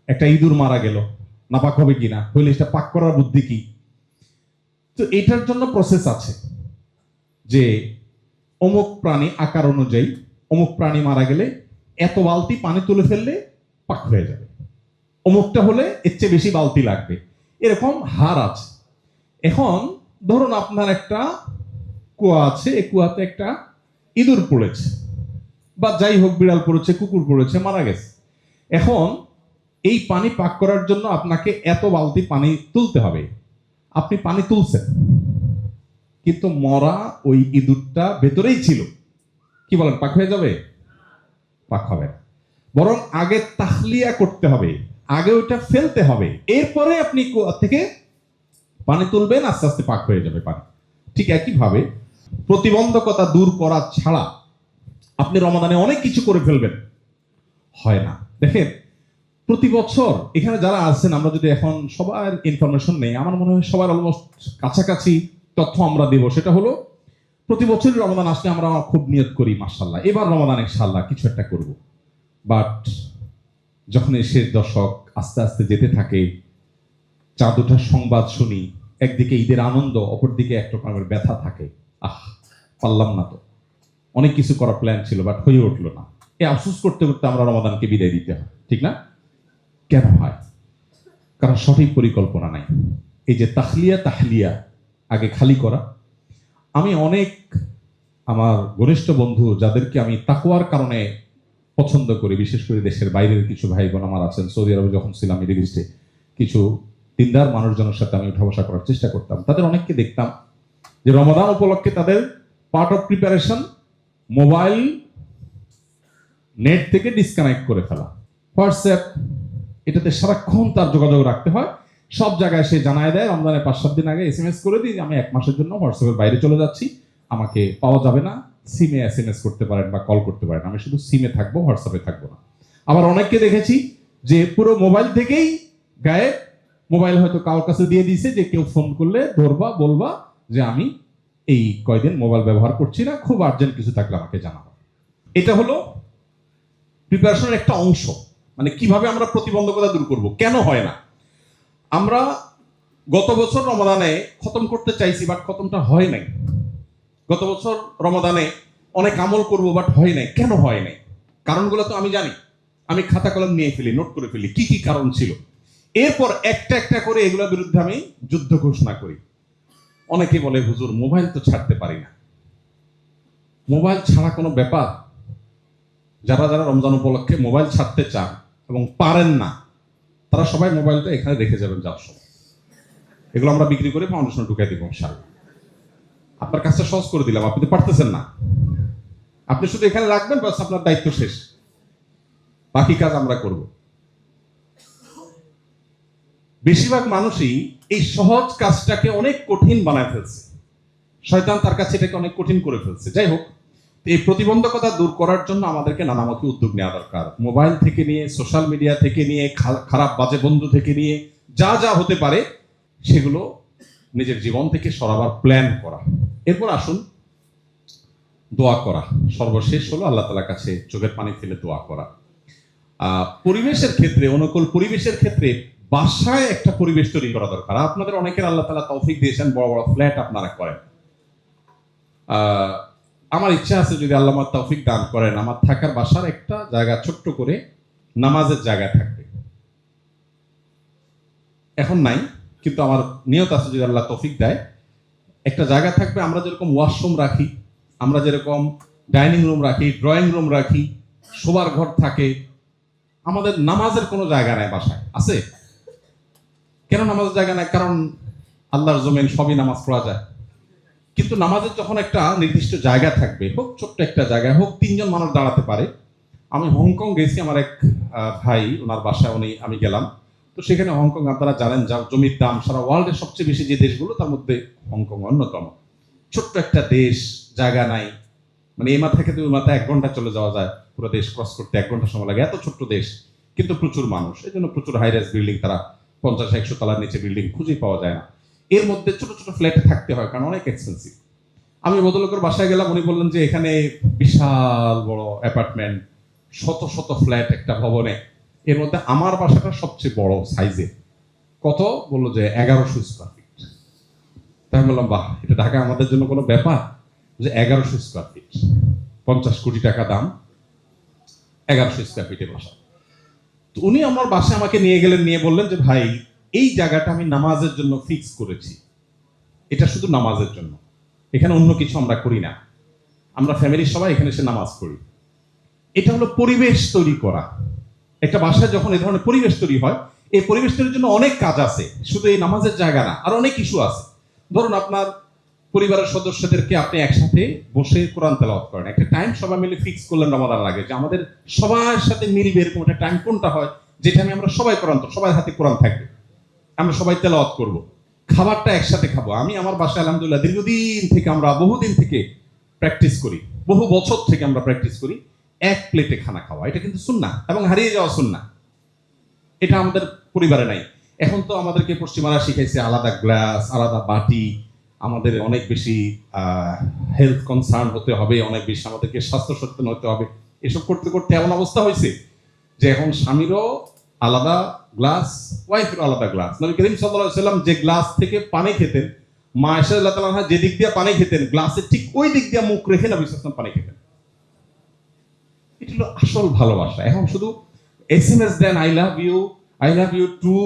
একটা ইঁদুর মারা গেল, নাপাক হবে কিনা, হইলে সেটা পাক করার বুদ্ধি কি। তো এটার জন্য প্রসেস আছে যে অমুক প্রাণী আকার অনুযায়ী অমুক প্রাণী মারা গেলে এত বালতি পানি তুলে ফেললে পাক হয়ে যাবে, অমুকটা হলে এর চেয়ে বেশি বালতি লাগবে, এরকম হার আছে। এখন ধরুন আপনার একটা কুয়া আছে, এই কুয়াতে একটা ইঁদুর পড়েছে, বা যাই হোক বিড়াল পড়েছে, কুকুর পড়েছে, মারা গেছে। এখন এই পানি পাক করার জন্য আপনাকে এত বালতি পানি তুলতে হবে। আপনি পানি তুলছেন, কিন্তু মরা ওই ইঁদুরটা ভেতরেই ছিল, কি বলেন, পাক হয়ে যাবে? পাক হবে না। বরং আগে তাহলিয়া করতে হবে, আগে ওইটা ফেলতে হবে, এরপরে আপনি কুয়া থেকে পানি তুলবেন, আস্তে আস্তে পাক হয়ে যাবে পানি। ঠিক একইভাবে প্রতিবন্ধকতা দূর করা ছাড়া আপনি রমাদানে অনেক কিছু করে ফেলবেন, হয় না। দেখেন, প্রতি বছর এখানে যারা আছেন, আমরা যদি এখন সবার ইনফরমেশন নেই, আমার মনে হয় সবার অলমোস্ট কাছাকাছি তথ্য আমরা দেব। সেটা হলো প্রতি বছরই রমাদান আসলে আমরা খুব নিয়ত করি, মাশাআল্লাহ এবার রমাদান ইনশাআল্লাহ কিছু একটা করব। বাট যখন এই শেষ দশক আস্তে আস্তে যেতে থাকে, চাঁদ ওঠার সংবাদ শুনি, একদিকে ঈদের আনন্দ, অপরদিকে এক রকমের ব্যথা থাকে, পারলাম না, তো অনেক কিছু করার প্ল্যান ছিল বাট হয়ে উঠলো না। এই আফসোস করতে করতে আমরা রমাদানকে বিদায় দিতে হয়, ঠিক না? কেন হয়? কারণ সঠিক পরিকল্পনা নাই। এই যে তাহলিয়া আগে খালি করা। আমি অনেক আমার ঘনিষ্ঠ বন্ধু যাদেরকে আমি তাকওয়ার কারণে পছন্দ করি, বিশেষ করে দেশের বাইরের কিছু ভাই বোন আমার আছেন, সৌদি আরবে যখন ছিলাম মিডল ইস্টে, কিছু দিনদার মানুষজনের সাথে আমি উঠা বসা করার চেষ্টা করতাম। তাদের অনেককে দেখতাম যে রমাদান উপলক্ষে তাদের part of preparation mobile net থেকে ডিসকানেক্ট করে ফেলা। হোয়াটসঅ্যাপ, এটাতে সারাক্ষণ তার যোগাযোগ রাখতে হয়, সব জায়গায় সে জানায় দেয় রমজানের 5-7 দিন আগে SMS করে দিই আমি 1 মাসের জন্য হোয়াটসঅ্যাপের বাইরে চলে যাচ্ছি, আমাকে পাওয়া যাবে না, সিমে SMS করতে পারেন বা কল করতে পারেন, আমি শুধু সিমে থাকবো, হোয়াটসঅ্যাপে থাকবো না। আবার অনেককে দেখেছি যে পুরো মোবাইল থেকেই গায়ে, মোবাইল হয়তো কারোর কাছে দিয়ে দিয়েছে যে কেউ ফোন করলে ধরবা, বলবা যে আমি এই কয়দিন মোবাইল ব্যবহার করছি না, খুব আর্জেন্ট কিছু থাকলে আমাকে জানাবো। এটা হলো প্রিপারেশনের একটা অংশ। মানে কিভাবে আমরা প্রতিবন্ধকতা দূর করব, কেন হয় না। আমরা গত বছর রমাদানে খতম করতে চাইছি বাট খতমটা হয় নাই। গত বছর রমাদানে অনেক আমল করব বাট হয় নাই। কেন হয় নাই? কারণগুলো তো আমি জানি, আমি খাতা কলম নিয়ে ফেলি, নোট করে ফেলি কি কি কারণ ছিল। এরপর একটা একটা করে এগুলোর বিরুদ্ধে আমি যুদ্ধ ঘোষণা করি। অনেকে বলে হুজুর মোবাইল তো ছাড়তে পারি না। মোবাইল ছাড়া কোনো ব্যাপার? যারা যারা রমজান উপলক্ষে মোবাইল ছাড়তে চান এবং পারেন না, তারা সবাই মোবাইলটা এখানে রেখে যাবেন যাওয়ার সময়। এগুলো আমরা বিক্রি করে ফাউন্ডেশনে ঢুকাই দিব ইনশাআল্লাহ। আপনার কাজটা সহজ করে দিলাম, আপনি তো পারতেছেন না, আপনি শুধু এখানে রাখবেন, বাস আপনার দায়িত্ব শেষ, বাকি কাজ আমরা করব। বেশিরভাগ মানুষই এই সহজ কাজটাকে অনেক কঠিন বানায় ফেলছে, শয়তান তার কাছে এটাকে অনেক কঠিন করে ফেলছে। যাই হোক, এই প্রতিবন্ধকতা দূর করার জন্য আমাদেরকে নানামুখী উদ্যোগ নেওয়া দরকার। মোবাইল থেকে নিয়ে, সোশ্যাল মিডিয়া থেকে নিয়ে, খারাপ বাজে বন্ধু থেকে নিয়ে, যা যা হতে পারে সেগুলো নিজের জীবন থেকে সরাবার প্ল্যান করা। এরপর আসুন দোয়া করা। সর্বশেষ হলো আল্লাহ তাআলার কাছে চোখের পানি ফেলে দোয়া করা। পরিবেশের ক্ষেত্রে, অনুকূল পরিবেশের ক্ষেত্রে বাসায় একটা পরিবেশ তৈরি করা দরকার। আপনাদের অনেকের আল্লাহ তাআলা তৌফিক দিয়েছেন, বড় বড় ফ্ল্যাট আপনারা করেন। আমার ইচ্ছা আছে যদি আল্লাহ আমার তৌফিক দান করেন, আমার থাকার বাসার একটা জায়গা ছোট্ট করে নামাজের জায়গা থাকবে। এখন নাই, কিন্তু আমার নিয়ত আছে যদি আল্লাহ তৌফিক দেয়, একটা জায়গা থাকবে। আমরা যেরকম ওয়াশরুম রাখি, আমরা যেরকম ডাইনিং রুম রাখি, ড্রয়িং রুম রাখি, শোবার ঘর থাকে, আমাদের নামাজের কোনো জায়গা নাই বাসায়। আছে? কেন নামাজের জায়গা নাই? কারণ আল্লাহর জমিন সবই নামাজ পড়া যায়, কিন্তু নামাজের যখন একটা নির্দিষ্ট জায়গা থাকবে, হোক ছোট্ট একটা জায়গা, হোক 3 জন মানুষ দাঁড়াতে পারে। আমি হংকং গেছি, আমার এক ভাই, ওনার বাসায় আমি গেলাম। তো সেখানে হংকং আপনারা জানেন যা জমির দাম সারা ওয়ার্ল্ডের সবচেয়ে বেশি যে দেশগুলো, তার মধ্যে হংকং অন্যতম। ছোট্ট একটা দেশ, জায়গা নাই, মানে এই মাথা থেকে ওই মাথা 1 ঘন্টা চলে যাওয়া যায়, পুরো দেশ ক্রস করতে 1 ঘন্টা সময় লাগে। এত ছোট্ট দেশ, কিন্তু প্রচুর মানুষ, এই জন্য প্রচুর হাই রাইজ বিল্ডিং, তারা 50-100 তলার নিচে বিল্ডিং খুঁজে পাওয়া যায় না। এর মধ্যে ছোট ছোট ফ্ল্যাটে থাকতে হয়, কারণ অনেক এক্সপেন্সিভ। আমি ভদ্রলোকের বাসায় গেলাম, উনি বললেন যে এখানে বিশাল বড় অ্যাপার্টমেন্ট, শত শত ফ্ল্যাট একটা ভবনে, এর মধ্যে আমার বাসাটা সবচেয়ে বড় সাইজে। কত? বললো যে 1100 স্কোয়ার ফিট। তাই আমি বললাম, বাহ, এটা ঢাকা আমাদের জন্য কোনো ব্যাপার যে 1100 স্কোয়ার ফিট, 50 কোটি টাকা দাম, 1100 স্কোয়ার ফিটের বাসা। তো উনি আমার বাসায় আমাকে নিয়ে গেলেন, নিয়ে বললেন যে ভাই, এই জায়গাটা আমি নামাজের জন্য ফিক্স করেছি, এটা শুধু নামাজের জন্য, এখানে অন্য কিছু আমরা করি না, আমরা ফ্যামিলির সবাই এখানে এসে নামাজ পড়ি। এটা হলো পরিবেশ তৈরি করা। একটা বাসায় যখন এই ধরনের পরিবেশ তৈরি হয়, এই পরিবেশ তৈরির জন্য অনেক কাজ আছে, শুধু এই নামাজের জায়গা না, আর অনেক ইস্যু আছে। ধরুন আপনার পরিবারের সদস্যদেরকে আপনি একসাথে বসে কোরআন তেলাওয়াত করেন, একটা টাইম সবাই মিলে ফিক্স করলেন রমাদান আগে, যে আমাদের সবার সাথে মিলবে এরকম একটা টাইম কোনটা হয়, যেটা আমরা সবাই কোরআন, তো সবার হাতে কোরআন থাকবে, আমরা সবাই তেলাওয়াত করব, খাবারটা একসাথে খাবো। আমি আমার বাসায় আলহামদুলিল্লাহ দীর্ঘদিন থেকে, আমরা বহুদিন থেকে প্র্যাকটিস করি, বহু বছর থেকে আমরা প্র্যাকটিস করি এক প্লেটে খানা খাওয়া। এটা কিন্তু সুন্নাহ এবং হারিয়ে যাওয়া সুন্নাহ, এটা আমাদের পরিবারে নাই। এখন তো আমাদেরকে পশ্চিমারা শিখাইছে আলাদা গ্লাস, আলাদা বাটি, আমাদের অনেক বেশি হেলথ কনসার্ন হতে হবে, অনেক বেশি আমাদেরকে স্বাস্থ্য সচেতন হতে হবে। এসব করতে করতে এমন অবস্থা হয়েছে যে এখন স্বামীরও আলাদা গ্লাস, ওয়াইফেরও আলাদা গ্লাস। নবী করিম সাল্লাল্লাহু আলাইহি সাল্লাম যে গ্লাস থেকে পানি খেতেন, মা আয়েশা রাদিয়াল্লাহু তাআলা যে দিক দিয়ে পানি খেতেন, গ্লাসের ঠিক ওই দিক দিয়ে মুখ রেখে নবী সাল্লাল্লাহু আলাইহি ওয়াসাল্লাম পানি খেতেন। এটা হলো আসল ভালোবাসা। এখন শুধু এসএমএস দেন, আই লাভ ইউ টু,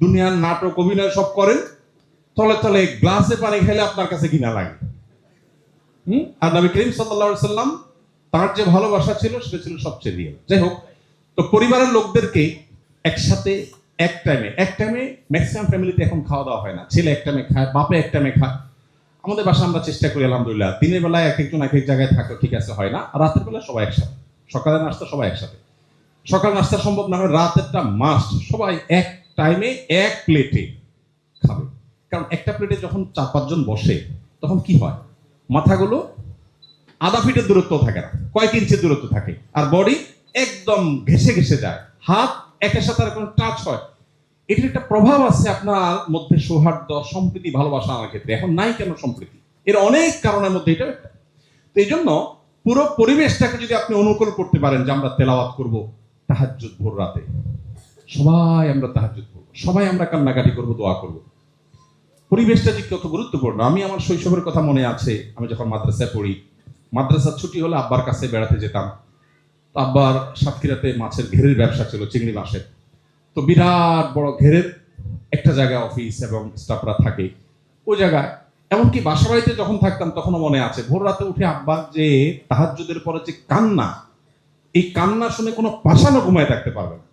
দুনিয়ার নাটক অভিনয় সব করেন, তলে তলে গ্লাসে পানি খেলে আপনার কাছে কিনা লাগে। আর নবী করিম সাল্লাল্লাহু আলাইহি সাল্লাম, তার যে ভালোবাসা ছিল সেটা ছিল সবচেয়ে রিয়েল। যাই হোক, তো পরিবারের লোকদেরকে একসাথে এক টাইমে ম্যাক্সিমাম ফ্যামিলিতে এখন খাওয়া দাওয়া হয় না, ছেলে এক টাইমে খায়, বাপে এক টাইমে খায়। আমাদের বাসায় আমরা চেষ্টা করি আলহামদুলিল্লাহ, দিনের বেলায় এক একজন এক এক জায়গায় থাকো, ঠিক আছে, হয় না, আর রাতের বেলা সবাই একসাথে, সকালের নাস্তা সবাই একসাথে। সকাল নাস্তা সম্ভব না হয়, রাতেরটা মাস্ট, সবাই এক টাইমে এক প্লেটে খাবে। কারণ একটা প্লেটে যখন 4-5 জন বসে, তখন কি হয়, মাথাগুলো আধা ফিটের দূরত্ব থাকে না, কয়েক ইঞ্চির দূরত্ব থাকে, আর বডি একদম ঘেসে ঘেসে যায়, হাত একের সাথে আর কোনো টাচ হয়। এটার একটা প্রভাব আছে আপনার মধ্যে, সৌহার্দ্য, সম্প্রীতি, ভালোবাসা আনার ক্ষেত্রে। এখন নাই কেন সম্প্রীতি? এর অনেক কারণের মধ্যে এটা একটা। তো এই জন্য পুরো পরিবেশটাকে যদি আপনি অনুকূল করতে পারেন, যে আমরা তেলাওয়াত করব তাহাজ্জুদ ভোর রাতে, সবাই আমরা তাহাজ্জুদ করব, সবাই আমরা কান্নাকাটি করব, দোয়া করব, পরিবেশটা যে কত গুরুত্বপূর্ণ। আমি আমার শৈশবের কথা মনে আছে, আমি যখন মাদ্রাসায় পড়ি, মাদ্রাসার ছুটি হলে আব্বার কাছে বেড়াতে যেতাম। তো আব্বার সাতক্ষীরাতে মাছের ঘেরের ব্যবসা ছিল, চিংড়ি মাছের। তো বিরাট বড় ঘেরের একটা জায়গায় অফিস এবং স্টাফরা থাকে ওই জায়গায়। এমনকি বাসা বাড়িতে যখন থাকতাম তখনও মনে আছে, ভোর রাতে উঠে আব্বার যে তাহাজ্জুদের পরে যে কান্না, এই কান্না শুনে কোনো পাষাণও ঘুমায় থাকতে পারবে না।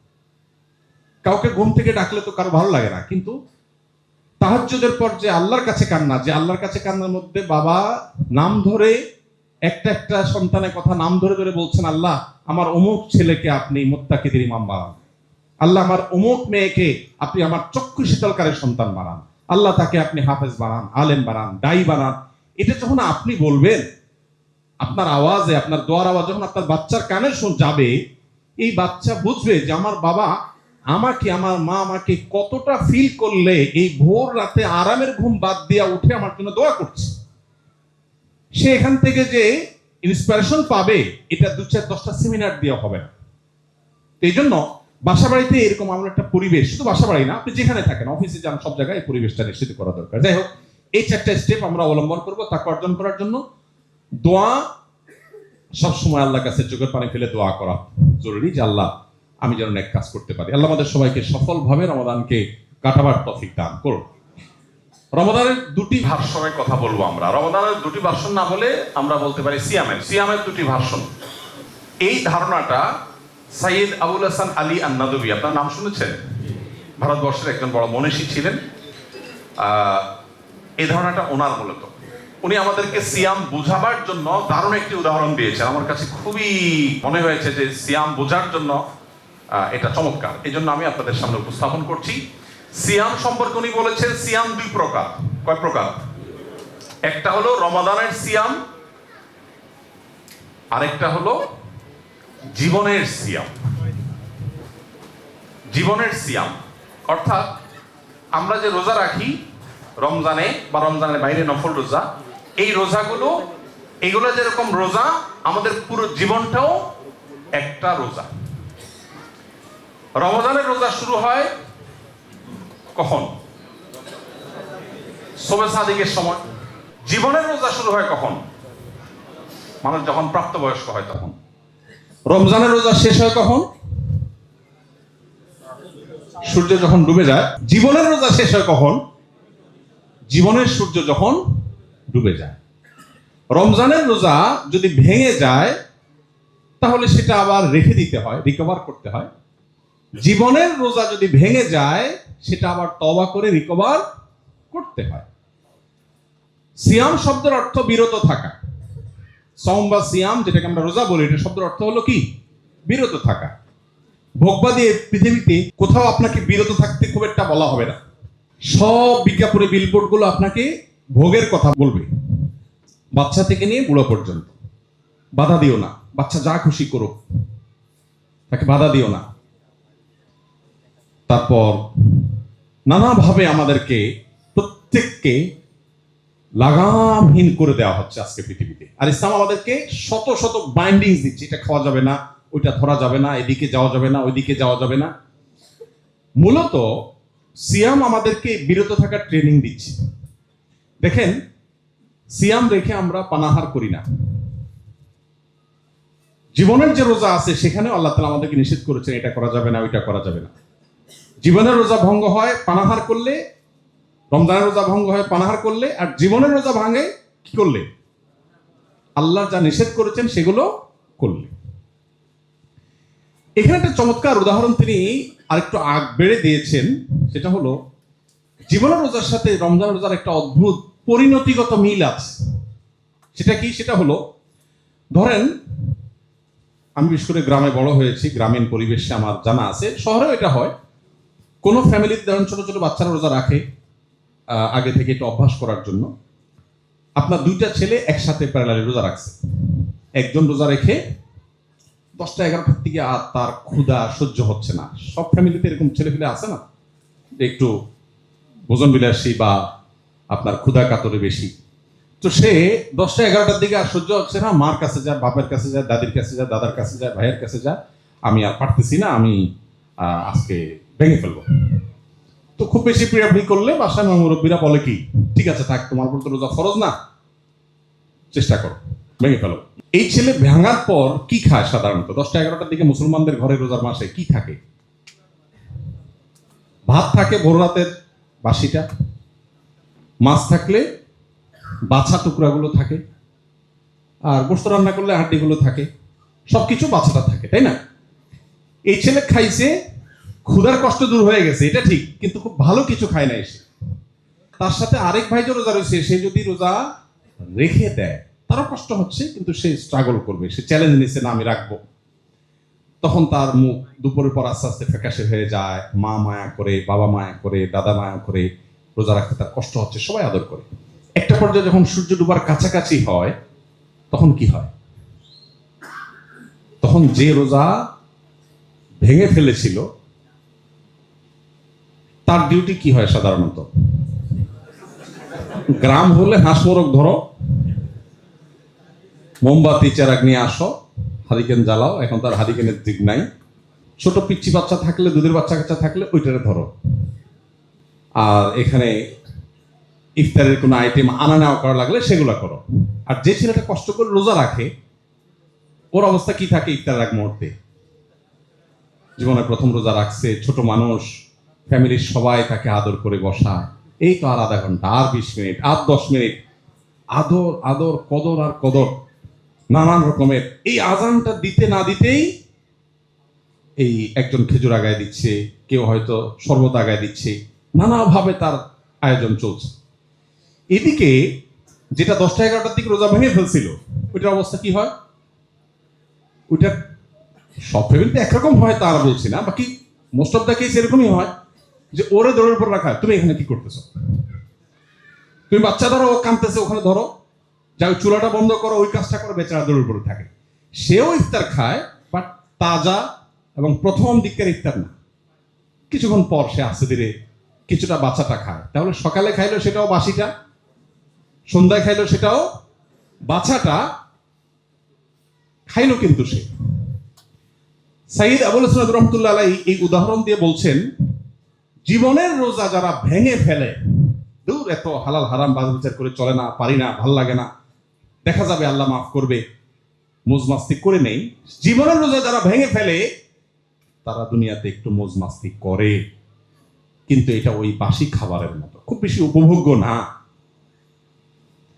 কাউকে ঘুম থেকে ডাকলে তো কারো ভালো লাগে না, কিন্তু তাহাজ্জুদের পর যে আল্লাহর কাছে কান্না, যে আল্লাহর কাছে কান্নার মধ্যে বাবা নাম ধরে, একটা একটা সন্তানের কথা নাম ধরে ধরে বলছেন, আল্লাহ আমার অমুক ছেলেকে আপনি মুত্তাকিদের ইমাম বানান, আল্লাহ আমার অমুক মেয়েকে আপনি আমার চক্ষু শীতলকারী সন্তান বানান, আল্লাহ তাকে আপনি হাফেজ বানান, আলেম বানান, দায়ী বানান। এটা যখন আপনি বলবেন, আপনার আওয়াজে, আপনার দোয়ার আওয়াজ যখন আপনার বাচ্চার কানে যাবে, এই বাচ্চা বুঝবে যে আমার বাবা আমাকে, আমার মা আমাকে কতটা ফিল করলে এই ভোর রাতে আরামের ঘুম বাদ দিয়া উঠে আমার জন্য দোয়া করছে। সে এখান থেকে যে ইন্সপিরেশন পাবে, এটা 2-4-10টা সেমিনার দিয়ে হবে না। এই জন্য বাসা বাড়িতে এরকম আমরা একটা পরিবেশ, শুধু বাসা বাড়ি না, আপনি যেখানে থাকেন, অফিসে যান, সব জায়গায় এই পরিবেশটা নিশ্চিত করা দরকার। যাই হোক, এই 4টা স্টেপ আমরা অবলম্বন করবো তাকে অর্জন করার জন্য। দোয়া সবসময় আল্লাহর কাছে চোখের পানি ফেলে দোয়া করা জরুরি, যে আল্লাহ আমি যেন এক কাজ করতে পারি। আল্লাহ আমাদের সবাইকে সফলভাবে রমাদানকে কাটাবার তৌফিক দান করুন। রমাদানের দুটি ভার্সনের কথা বলবো আমরা। রমাদানের দুটি ভার্সন না বলে আমরা বলতে পারি সিয়ামের দুটি ভার্সন। এই ধারণাটা সাইয়েদ আবুল হাসান আলী আন-নাদবী, আপনার নাম শুনেছেন? ভারতবর্ষের একজন বড় মনীষী ছিলেন। এই ধারণাটা ওনার মূলত। উনি আমাদেরকে সিয়াম বুঝাবার জন্য দারুণ একটি উদাহরণ দিয়েছেন। আমার কাছে খুবই মনে হয়েছে যে সিয়াম বোঝার জন্য এটা চমৎকার, এই জন্য আমি আপনাদের সামনে উপস্থাপন করছি। সিয়াম সম্পর্কে উনি বলেছেন সিয়াম 2 প্রকার। কয় প্রকার? একটা হলো রমাদানের সিয়াম, আরেকটা হলো জীবনের সিয়াম। জীবনের সিয়াম অর্থাৎ আমরা যে রোজা রাখি রমজানে বা রমজানের বাইরে নফল রোজা, এই রোজাগুলো, এগুলো যেরকম রোজা, আমাদের পুরো জীবনটাও একটা রোজা। রমজানের রোজা শুরু হয় কখন? শবে সাদিকের সময়। জীবনের রোজা শুরু হয় কখন? মানুষ যখন প্রাপ্তবয়স্ক হয় তখন। রমজানের রোজা শেষ হয় কখন? সূর্য যখন ডুবে যায়। জীবনের রোজা শেষ হয় কখন? জীবনের সূর্য যখন ডুবে যায়। রমজানের রোজা যদি ভেঙে যায় তাহলে সেটা আবার রেখে দিতে হয়, রিকভার করতে হয়। জীবনের রোজা যদি ভেঙে যায় সেটা আবার তওবা করে রিকভার করতে হয়। সিয়াম শব্দের অর্থ বিরত থাকা। সওম বা সিয়াম, যেটাকে আমরা রোজা বলি, এটা শব্দের অর্থ হলো কি? বিরত থাকা। ভোগবাদী পৃথিবীতে কোথাও আপনাকে বিরত থাকতে খুব একটা বলা হবে না। সব বিজ্ঞাপনে বিলবোর্ড গুলো আপনাকে ভোগের কথা বলবে, বাচ্চা থেকে নিয়ে বুড়ো পর্যন্ত। বাধা দিও না, বাচ্চা যা খুশি করুক, তাকে বাধা দিও না। তারপর নানাভাবে আমাদেরকে প্রত্যেককে লাগামহীন করে দেওয়া হচ্ছে আজকে পৃথিবীতে। আর ইসলাম আমাদেরকে শত শত বাইন্ডিংস দিচ্ছে, এটা খাওয়া যাবে না, ওইটা ধরা যাবে না, এদিকে যাওয়া যাবে না, ওইদিকে যাওয়া যাবে না। মূলত সিয়াম আমাদেরকে বিরত থাকার ট্রেনিং দিচ্ছে। দেখেন, সিয়াম রেখে আমরা পানাহার করি না। জীবনের যে রোজা আছে সেখানে আল্লাহ তাআলা আমাদেরকে নিষেধ করেছেন এটা করা যাবে না, ওইটা করা যাবে না। জীবনের রোজা ভঙ্গ হয় পানাহার করলে, রমজানের রোজা ভঙ্গ হয় পানাহার করলে, আর জীবনের রোজা ভাঙে কি করলে? আল্লাহ যা নিষেধ করেছেন সেগুলো করলে। এখানে একটা চমৎকার উদাহরণ তিনি আরেকটু আগ বেড়ে দিয়েছেন, সেটা হলো জীবনের রোজার সাথে রমজান রোজার একটা অদ্ভুত পরিণতিগত মিল আছে। সেটা কি? সেটা হলো, ধরেন আমি বিশেষ করে গ্রামে বড় হয়েছি, গ্রামীণ পরিবেশে আমার জানা আছে, শহরেও এটা হয়। কোনো ফ্যামিলিতে ধরেন ছোট ছোট বাচ্চারা রোজা রাখে আগে থেকে একটু অভ্যাস করার জন্য। আপনার 2টা ছেলে একসাথে প্যারালালি রোজা রাখছে। একজন রোজা রেখে 10টা-11টার দিকে আর তার ক্ষুধা সহ্য হচ্ছে না। সব ফ্যামিলিতে এরকম ছেলেপেলে আছে না, একটু ভোজন বিলাসী বা আপনার ক্ষুধা কাতরে বেশি। তো সে 10টা-11টার দিকে আর সহ্য হচ্ছে না, মার কাছে যায়, বাপের কাছে যায়, দাদির কাছে যায়, দাদার কাছে যায়, ভাইয়ের কাছে যায়, আমি আর পারতেছি না, আমি আজকে ভেঙে ফেলবো। তো খুব বেশি পিড়াপিড়ি করলে বাসায় মুরব্বীরা বলে কি, ঠিক আছে থাক, তোমার উপর তো রোজা ফরজ না, চেষ্টা করো, ভেঙে ফেলো। এই ছেলে ভাঙার পর কি খায়? সাধারণত 10টা-11টার দিকে মুসলমানদের ঘরে রোজার মাসে কি থাকে? ভাত থাকে ভোর রাতের বাসিটা, মাছ থাকলে বাছা টুকরাগুলো থাকে, আর গোশত রান্না করলে হাড্ডিগুলো থাকে, সবকিছু বাছাটা থাকে, তাই না? এই ছেলে খাইছে, ক্ষুধার কষ্ট দূর হয়ে গেছে, এটা ঠিক, কিন্তু খুব ভালো কিছু খায় না এসে। তার সাথে আরেক ভাই যে রোজা রয়েছে, সে যদি রোজা রেখে দেয় তারও কষ্ট হচ্ছে, কিন্তু সে স্ট্রাগল করবে, সে চ্যালেঞ্জ নিচ্ছে, না আমি রাখবো। তখন তার মুখ দুপুরের পর আস্তে আস্তে ফ্যাকাশে হয়ে যায়, মা মায়া করে, বাবা মায়া করে, দাদা মায়া করে, রোজা রাখতে তার কষ্ট হচ্ছে, সবাই আদর করে। একটা পর্যায়ে যখন সূর্য ডুবার কাছাকাছি হয় তখন কি হয়? তখন যে রোজা ভেঙে ফেলেছিল তার ডিউটি কি হয় সাধারণত? গ্রাম হলে হাঁস মোরগ ধরো, মোমবাতি চেরাগ নিয়ে আসো, হারিকেন জ্বালাও। এখন তার হারিকেনের দিক নাই। ছোট পিচ্ছি বাচ্চা থাকলে, দুধের বাচ্চা কাচ্চা থাকলে ওইটারে ধরো। আর এখানে ইফতারের কোনো আইটেম আনা নেওয়া করা লাগলে সেগুলো করো। আর যে ছেলেটা কষ্ট করে রোজা রাখে, ওর অবস্থা কি থাকে ইফতার এক মুহূর্তে? জীবনে প্রথম রোজা রাখছে, ছোট মানুষ, ফ্যামিলির সবাই তাকে আদর করে বসা। এই তো আর আধা ঘন্টা, আর 20 মিনিট, আর 10 মিনিট, আদর আদর, কদর আর কদর, নানান রকমের। এই আজানটা দিতে না দিতেই এই একজন খেজুর আগায় দিচ্ছে, কেউ হয়তো শরবত আগায় দিচ্ছে, নানাভাবে তার আয়োজন চলছে। এদিকে যেটা 10টা-11টার দিকে রোজা ভেঙে ফেলছিল, ওইটার অবস্থা কি হয়? ওইটা সব ফ্যামিলিতে একরকম হয় তা আর বলছি না, বাকি মোস্ট অফ দ্য কেস এরকমই হয় যে ওরে দৌড়ের উপর রাখা, তুমি এখানে কি করতেছো? তুমি বাচ্চা ধরো, ও কাঁদতেছে, ওখানে ধরো, যা চুলাটা বন্ধ করো, ওই কাজটা করো, বেচারা দৌড়ের উপরে থাকে। সেও ইফতার খায়, বাট তাজা এবং প্রথম দিকের ইফতার না, কিছুক্ষণ পর সে আস্তে ধীরে কিছুটা বাচ্চাটা খায়। তাহলে সকালে খাইলো সেটাও বাসিটা, সন্ধ্যায় খাইলো সেটাও বাচ্চাটা খাইলো। কিন্তু সে সাইদ আবুল হাসান রহমতুল্লাহ আলাইহি এই উদাহরণ দিয়ে বলছেন, জীবনের রোজা যারা ভেঙে ফেলে, দূর এত হালাল হারাম বাজ বিচার করে চলে না, পারি না, ভাল লাগে না, দেখা যাবে আল্লাহ মাফ করবে, মোজ মাস্তি করে নেই। জীবনের রোজা যারা ভেঙে ফেলে তারা দুনিয়াতে একটু মোজ মাস্তি করে, কিন্তু এটা ওই বাসি খাবারের মতো, খুব বেশি উপভোগ্য না।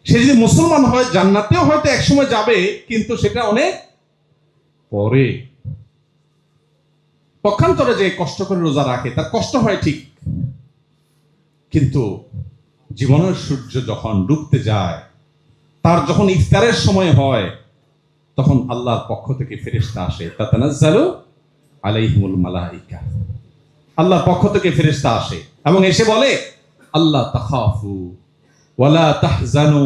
সে যদি মুসলমান হয়, জান্নাতেও হয়তো একসময় যাবে, কিন্তু সেটা অনেক পরে। পক্ষান্তরে যে কষ্ট করে রোজা রাখে, তার কষ্ট হয় ঠিক, কিন্তু জীবনের সূর্য যখন ডুবতে যায়, তার যখন ইফতারের সময় হয়, তখন আল্লাহর পক্ষ থেকে ফেরেশতা আসে, তাতানাজ্জালু আলাইহিমুল মালাইকা। আল্লাহর পক্ষ থেকে ফেরেশতা আসে এবং এসে বলে, আল্লাহ তাখাফু ওয়ালা তাহজানু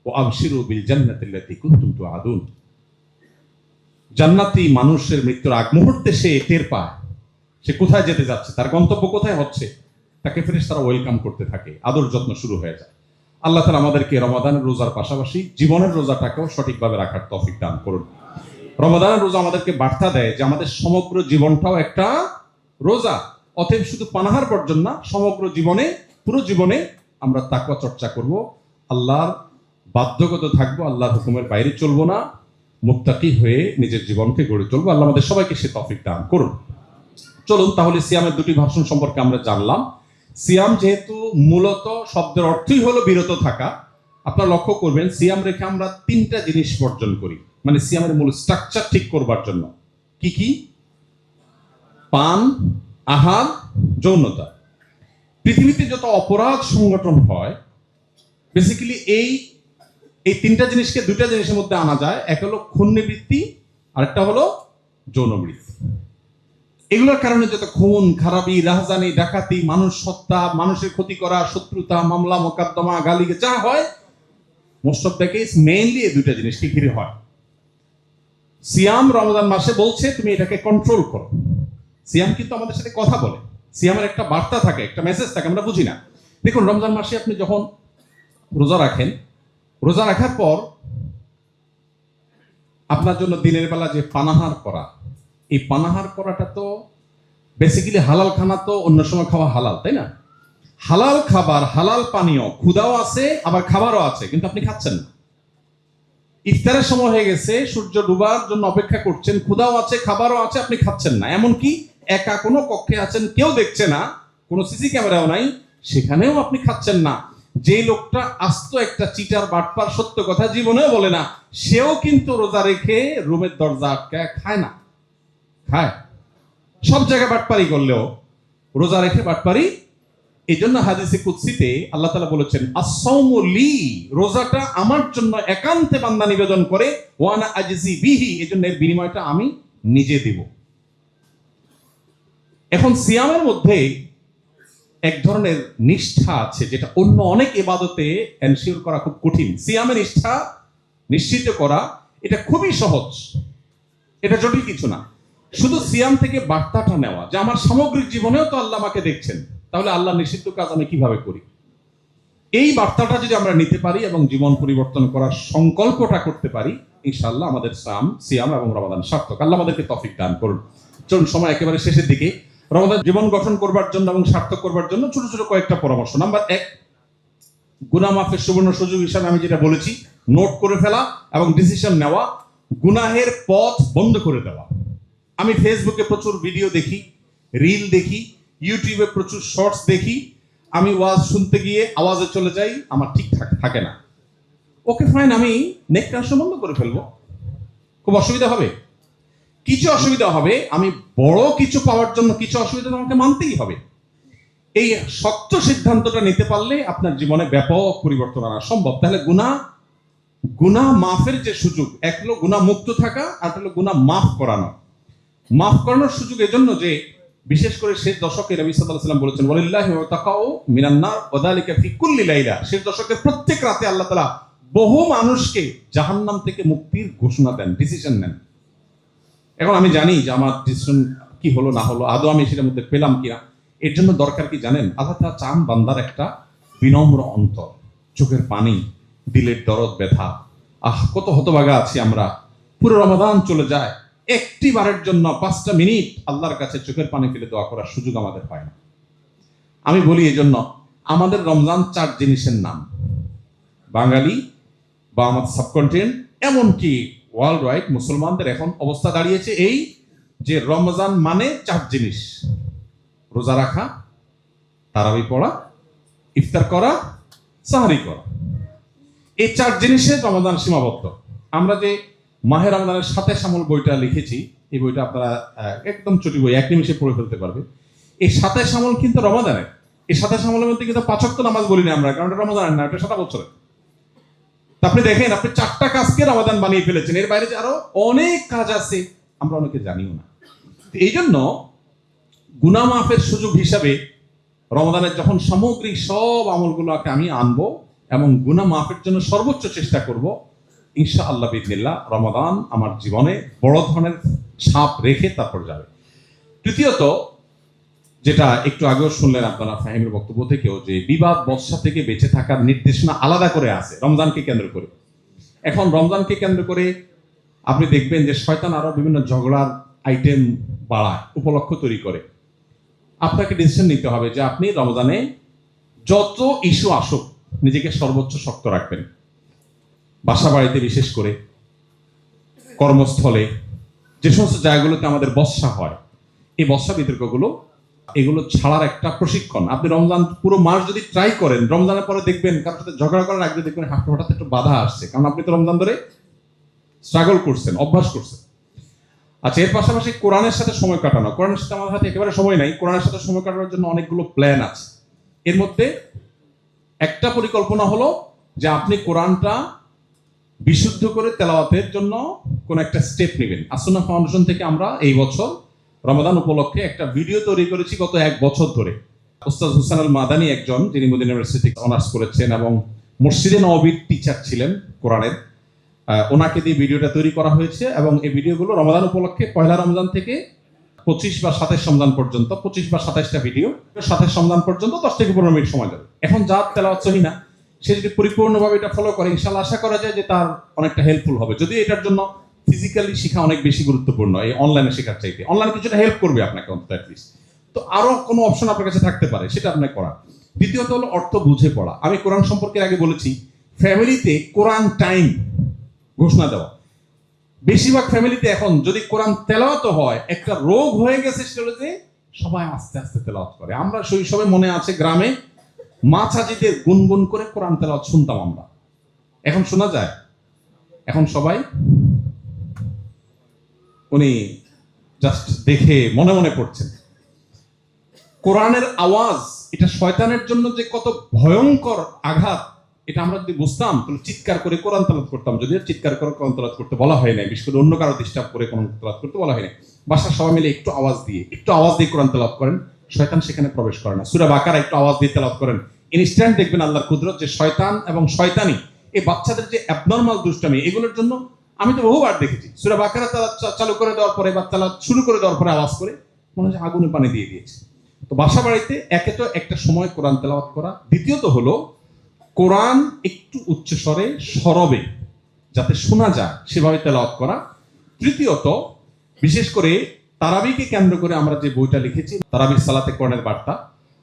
ওয়া আবশিরু বিল জান্নাতিল্লাতী কুনতুম তুআদুন। জান্নাতি মানুষের মৃত্যুর আগ মুহূর্তে সে টের পায় সে কোথায় যেতে যাচ্ছে, তার গন্তব্য কোথায় হচ্ছে। তাকে ফেরেশতারা ওয়েলকাম করতে থাকে, আদর যত্ন শুরু হয়ে যায়। আল্লাহ তাআলা আমাদেরকে রমাদানের রোজার পাশাপাশি জীবনের রোজাটাকেও সঠিকভাবে রাখার তৌফিক দান করুন। রমাদানের রোজা আমাদেরকে বার্তা দেয় যে আমাদের সমগ্র জীবনটাও একটা রোজা। অতএব শুধু পানাহার বর্জন না, সমগ্র জীবনে, পুরো জীবনে আমরা তাকওয়া চর্চা করব, আল্লাহর বাধ্যগত থাকবো, আল্লাহর হুকুমের বাইরে চলবো না, মুত্তাকি হয়ে নিজের জীবনকে গড়ে তুলবো। আল্লাহ আমাদের সবাইকে সে তৌফিক দান করুন। চলুন তাহলে সিয়ামের দুটি ভার্সন সম্পর্কে আমরা জানলাম। সিয়াম যেহেতু মূলত শব্দের অর্থই হলো বিরত থাকা, আপনারা লক্ষ্য করবেন সিয়াম রেখে আমরা 3টা জিনিস বর্জন করি, মানে সিয়ামের মূল স্ট্রাকচার ঠিক করবার জন্য। কি কি? পান, আহার, যৌনতা। পৃথিবীতে যত অপরাধ সংগঠন হয়, বেসিক্যালি এই 3টা জিনিসকে 2টা জিনিসের মধ্যে আনা যায়। এক হলো খুনবৃত্তি, আরেকটা হলো যৌনবৃত্তি। এগুলোর কারণে যত খুন খারাপি, রাহজানি, ডাকাতি, মানুষ হত্যা, মানুষের ক্ষতি করা, শত্রুতা, মামলা মোকদ্দমা, গালি যা হয়, most of the case mainly এই 2টা জিনিসকে ঘিরে হয়। সিয়াম রমজান মাসে বলছে তুমি এটাকে কন্ট্রোল করো। সিয়াম কিন্তু আমাদের সাথে কথা বলে, সিয়ামের একটা বার্তা থাকে, একটা মেসেজ থাকে, আমরা বুঝি না। দেখুন রমজান মাসে আপনি যখন রোজা রাখেন, রোজা রাখার পর আপনার জন্য দিনের বেলা যে পানাহার করা, এই পানাহার করাটা তো বেসিক্যালি হালাল খানা, তো অন্য সময় খাওয়া হালাল, তাই না? হালাল খাবার, হালাল পানীয়, ক্ষুধাও আছে আবার খাবারও আছে, কিন্তু আপনি খাচ্ছেন না। ইফতারের সময় হয়ে গেছে, সূর্য ডুবার জন্য অপেক্ষা করছেন, ক্ষুধাও আছে খাবারও আছে, আপনি খাচ্ছেন না। এমনকি একা কোনো কক্ষে আছেন, কেউ দেখছে না, কোনো সিসি ক্যামেরাও নাই, সেখানেও আপনি খাচ্ছেন না। যে লোকটা আস্ত একটা চিটার, বাটপার, সত্য কথা জীবনেও বলে না, সেও কিন্তু রোজা রেখে রুমের দরজা আটকায় খায় না, খায়। সব জায়গায় বাটপারি করলেও রোজা রেখে বাটপারি। এই জন্য হাদিসে কুদসিতে আল্লাহ তাআলা বলেছেন, আস-সাওমু লি, রোজাটা আমার জন্য একান্তে বান্দা নিবেদন করে, ওয়া আনা আজজি বিহি, এজন্য এর বিনিময়টা আমি নিজে দেব। এখন সিয়ামের মধ্যে এক ধরনের নিষ্ঠা আছে যেটা অন্য অনেক ইবাদতে এনশিওর করা খুব কঠিন। সিয়ামের নিষ্ঠা নিশ্চিত করা এটা খুবই সহজ, এটা জটিল কিছু না। শুধু সিয়াম থেকে বার্তাটা নেওয়া যে আমার সামগ্রিক জীবনেও তো আল্লাহ আমাকে দেখছেন, তাহলে আল্লাহ নিষিদ্ধ কাজ আমি কিভাবে করি? এই বার্তাটা যদি আমরা নিতে পারি এবং জীবন পরিবর্তন করার সংকল্পটা করতে পারি, ইনশাআল্লাহ আমাদের সিয়াম এবং রমাদান সার্থক। আল্লাহ আমাদেরকে তৌফিক দান করুন। চলুন, সময় একেবারে শেষের দিকে। রমাদান জীবন গঠন করবার জন্য এবং সার্থক করবার জন্য ছোট ছোট কয়েকটা পরামর্শ। নাম্বার 1, গুনাহ মাফের সুবর্ণ সুযোগ হিসাবে আমি যেটা বলেছি, নোট করে ফেলা এবং ডিসিশন নেওয়া, গুনাহের পথ বন্ধ করে দেওয়া। আমি ফেসবুকে প্রচুর ভিডিও দেখি, রিল দেখি, ইউটিউবে প্রচুর শর্টস দেখি। আমি ওয়াজ শুনতে গিয়ে আওয়াজে চলে যাই, আমার ঠিকঠাক থাকে না। ওকে ফাইন, আমি নেট কানেকশন বন্ধ করে ফেলবো। খুব অসুবিধা হবে? কিছু অসুবিধা হবে। আমি বড় কিছু পাওয়ার জন্য কিছু অসুবিধা আমাকে মানতেই হবে। এই শক্ত সিদ্ধান্তটা নিতে পারলে আপনার জীবনে ব্যাপক পরিবর্তন আনা সম্ভব। তাহলে গুনাহ মাফের যে সুযোগ, এক হলো গুনাহ মুক্ত থাকা, আর হলো গুনাহ মাফ করানো। মাফ করানোর সুযোগ এজন্য যে বিশেষ করে শেষ দশকে নবী সাল্লাল্লাহু আলাইহি ওয়াসাল্লাম বলেছেন, ওয়ালিল্লাহি ওয়াতাকাউ মিনান নার ওয়া যালিকা ফি কুল্লি লাইলা। শেষ দশকের প্রত্যেক রাতে আল্লাহ তাআলা বহু মানুষকে জাহান্নাম থেকে মুক্তির ঘোষণা দেন, ডিসিশন নেন। এখন আমি জানি যে আমার ডিসিশন কি হলো না হলো, আদৌ আমি সেটার মধ্যে পেলাম কিনা। এর জন্য দরকার কি জানেন? আল্লাহ তাআলা চান বান্দার একটা বিনম্র অন্তর, চোখের পানি, দিলের দরদ ব্যথা। কত হতভাগা আছি আমরা, পুরো রমাদান চলে যায়, একটি বারের জন্য 5টা মিনিট আল্লাহর কাছে চোখের পানি ফেলে দোয়া করার সুযোগ আমাদের হয় না। আমি বলি এই জন্য, আমাদের রমজান 4 জিনিসের নাম। বাঙালি বা আমাদের সাবকন্টিনেন্ট, এমনকি ওয়ার্ল্ড ওয়াইড মুসলমানদের এখন অবস্থা দাঁড়িয়েছে এই যে রমজান মানে 4 জিনিস: রোজা রাখা, তারাবি পড়া, ইফতার করা, সাহারি করা। এই 4 জিনিসে রমজান সীমাবদ্ধ। আমরা যে মাহে রমজানের সাথে শামল বইটা লিখেছি, এই বইটা আপনারা একদম ছোটি বই, 1 নিমিষে পড়ে ফেলতে পারবে। এই সাথে শামল কিন্তু রমাদানের। এই সাথে শামলের মধ্যে কিন্তু 5 ওয়াক্ত নামাজ বলি না আমরা, কারণ এটা রমাদানের না, এটা 7 বছরের। আপনি দেখেন, আপনি 4টা কাজকে রমাদান বানিয়ে ফেলেছেন। এর বাইরে যে আরো অনেক কাজ আছে, আমরা অনেকে জানিও না। এই জন্য গুনাহ মাফের সুযোগ হিসাবে রমাদানের যখন সামগ্রিক সব আমলগুলোকে আমি আনবো এবং গুনাহ মাফের জন্য সর্বোচ্চ চেষ্টা করব, ইনশাআল্লাহ বিইজনিল্লাহ রমাদান আমার জীবনে বড় ধরনের ছাপ রেখে তারপর যাবে। তৃতীয়ত, যেটা একটু আগেও শুনলেন আপনারা ফাহিমের বক্তব্য থেকেও, যে বিবাদ বর্ষা থেকে বেঁচে থাকার নির্দেশনা আলাদা করে আছে রমজানকে কেন্দ্র করে। এখন রমজানকে কেন্দ্র করে আপনি দেখবেন যে শয়তান আরো বিভিন্ন ঝগড়ার আইটেম বাড়ায়, উপলক্ষ তৈরি করে। আপনাকে ডিসিশন নিতে হবে যে আপনি রমজানে যত ইস্যু আসুক নিজেকে সর্বোচ্চ শক্ত রাখবেন। বাসা বাড়িতে, বিশেষ করে কর্মস্থলে, যে সমস্ত জায়গাগুলোতে আমাদের বর্ষা হয়, এই বর্ষা বিতর্কগুলো এগুলো ছাড়ার একটা প্রশিক্ষণ। আপনি রমজান পুরো মাস যদি ট্রাই করেন, রমজানের পরে দেখবেন কারোর সাথে ঝগড়া করার আগে দেখবেন হঠাৎ একটু বাধা আসছে, কারণ আপনি তো রমজান ধরে স্ট্রাগল করছেন, অভ্যাস করছেন। আচ্ছা, এর পাশাপাশি কোরআনের সাথে সময় কাটানো। কোরআনের সাথে আমাদের হাতে একেবারে সময় নাই। কোরআনের সাথে সময় কাটানোর জন্য অনেকগুলো প্ল্যান আছে। এর মধ্যে একটা পরিকল্পনা হলো যে আপনি কোরআনটা বিশুদ্ধ করে তেলাওয়াতের জন্য কোন একটা স্টেপ নেবেন। আসুন্নাহ ফাউন্ডেশন থেকে আমরা এই বছর রমাদান উপলক্ষে একটা ভিডিও তৈরি করেছি গত 1 বছর ধরে। ওস্তাদ হুসাইন আল মাদানী, একজন যিনি মদিনা ইউনিভার্সিটি অনার্স করেছেন এবং মসজিদে নববীর টিচার ছিলেন কোরআনের, ওনাকে দিয়ে ভিডিওটা তৈরি করা হয়েছে। এবং এই ভিডিওগুলো রমাদান উপলক্ষে পয়লা রমজান থেকে 25 বা 27 রমজান পর্যন্ত, 25 বা 27টা ভিডিও, 27 রমজান পর্যন্ত 10 থেকে 15 মিনিট সময় যাবে। এখন যার তেলাওয়াত সহি না, সে যদি পরিপূর্ণভাবে এটা ফলো করে, ইনশাআল্লাহ আশা করা যায় যে তার অনেকটা হেল্পফুল হবে। যদি এটার জন্য ফিজিক্যালি শেখা অনেক বেশি গুরুত্বপূর্ণ এই অনলাইনে শেখার চাইতে, অনলাইনে কিছুটা হেল্প করবে আপনাকে অন্তত অ্যাটলিস্ট। তো আরো কোনো অপশন আপনার কাছে থাকতে পারে, সেটা আপনাকে করা। দ্বিতীয়ত হলো অর্থ বুঝে পড়া। আমি কোরআন সম্পর্কে আগে বলেছি, ফ্যামিলিতে কোরআন টাইম ঘোষণা দেওয়া। বেশিরভাগ ফ্যামিলিতে এখন যদি কোরআন তেলাওয়াত হয়, একটা রোগ হয়ে গেছে, সেটা হলো যে সবাই আস্তে আস্তে তেলাওয়াত করে। আমরা শৈশবে মনে আছে গ্রামে মা চাচিদের গুনগুন করে কোরআন তেলাওয়াত শুনতাম আমরা। এখন শোনা যায়? এখন সবাই উনি জাস্ট দেখে মনে মনে পড়ছেন। কোরআনের আওয়াজ এটা শয়তানের জন্য যে কত ভয়ঙ্কর আঘাত, এটা আমরা যদি বুঝতাম তাহলে চিৎকার করে কোরআন তেলাওয়াত করতাম। যদিও চিৎকার করে কোরআন তেলাওয়াত করতে বলা হয় না, বিশেষ করে অন্য কারো ডিস্টার্ব করে কোরআন তেলাওয়াত করতে বলা হয় না। বাসার সবাই মিলে একটু আওয়াজ দিয়ে কোরআন তেলাওয়াত করেন, শয়তান সেখানে প্রবেশ করে না। সূরা বাকারা একটু আওয়াজ দিয়ে তেলাওয়াত করেন, ইনস্ট্যান্ট দেখবেন আল্লাহর কুদরত, যে শয়তান এবং শয়তানি এই বাচ্চাদের যে অ্যাবনরমাল দুষ্টামি, এগুলোর জন্য আমি তো বহুবার দেখেছি সূরা বাকারা চালু করে দেওয়ার পরে বা তেলাওয়াত শুরু করে দেওয়ার পরে আওয়াজ করে মনে হচ্ছে আগুনে পানি দিয়ে দিয়েছে। তো বাসা বাড়িতে একে তো একটা সময় কোরআন তেলাওয়াত করা, দ্বিতীয়ত হলো কোরআন একটু উচ্চস্বরে সরবে যাতে শোনা যায় সেভাবে তেলাওয়াত করা, তৃতীয়ত বিশেষ করে তারাবিকে কেন্দ্র করে আমরা যে বইটা লিখেছি তারাবির সালাতে কোরআনের বার্তা,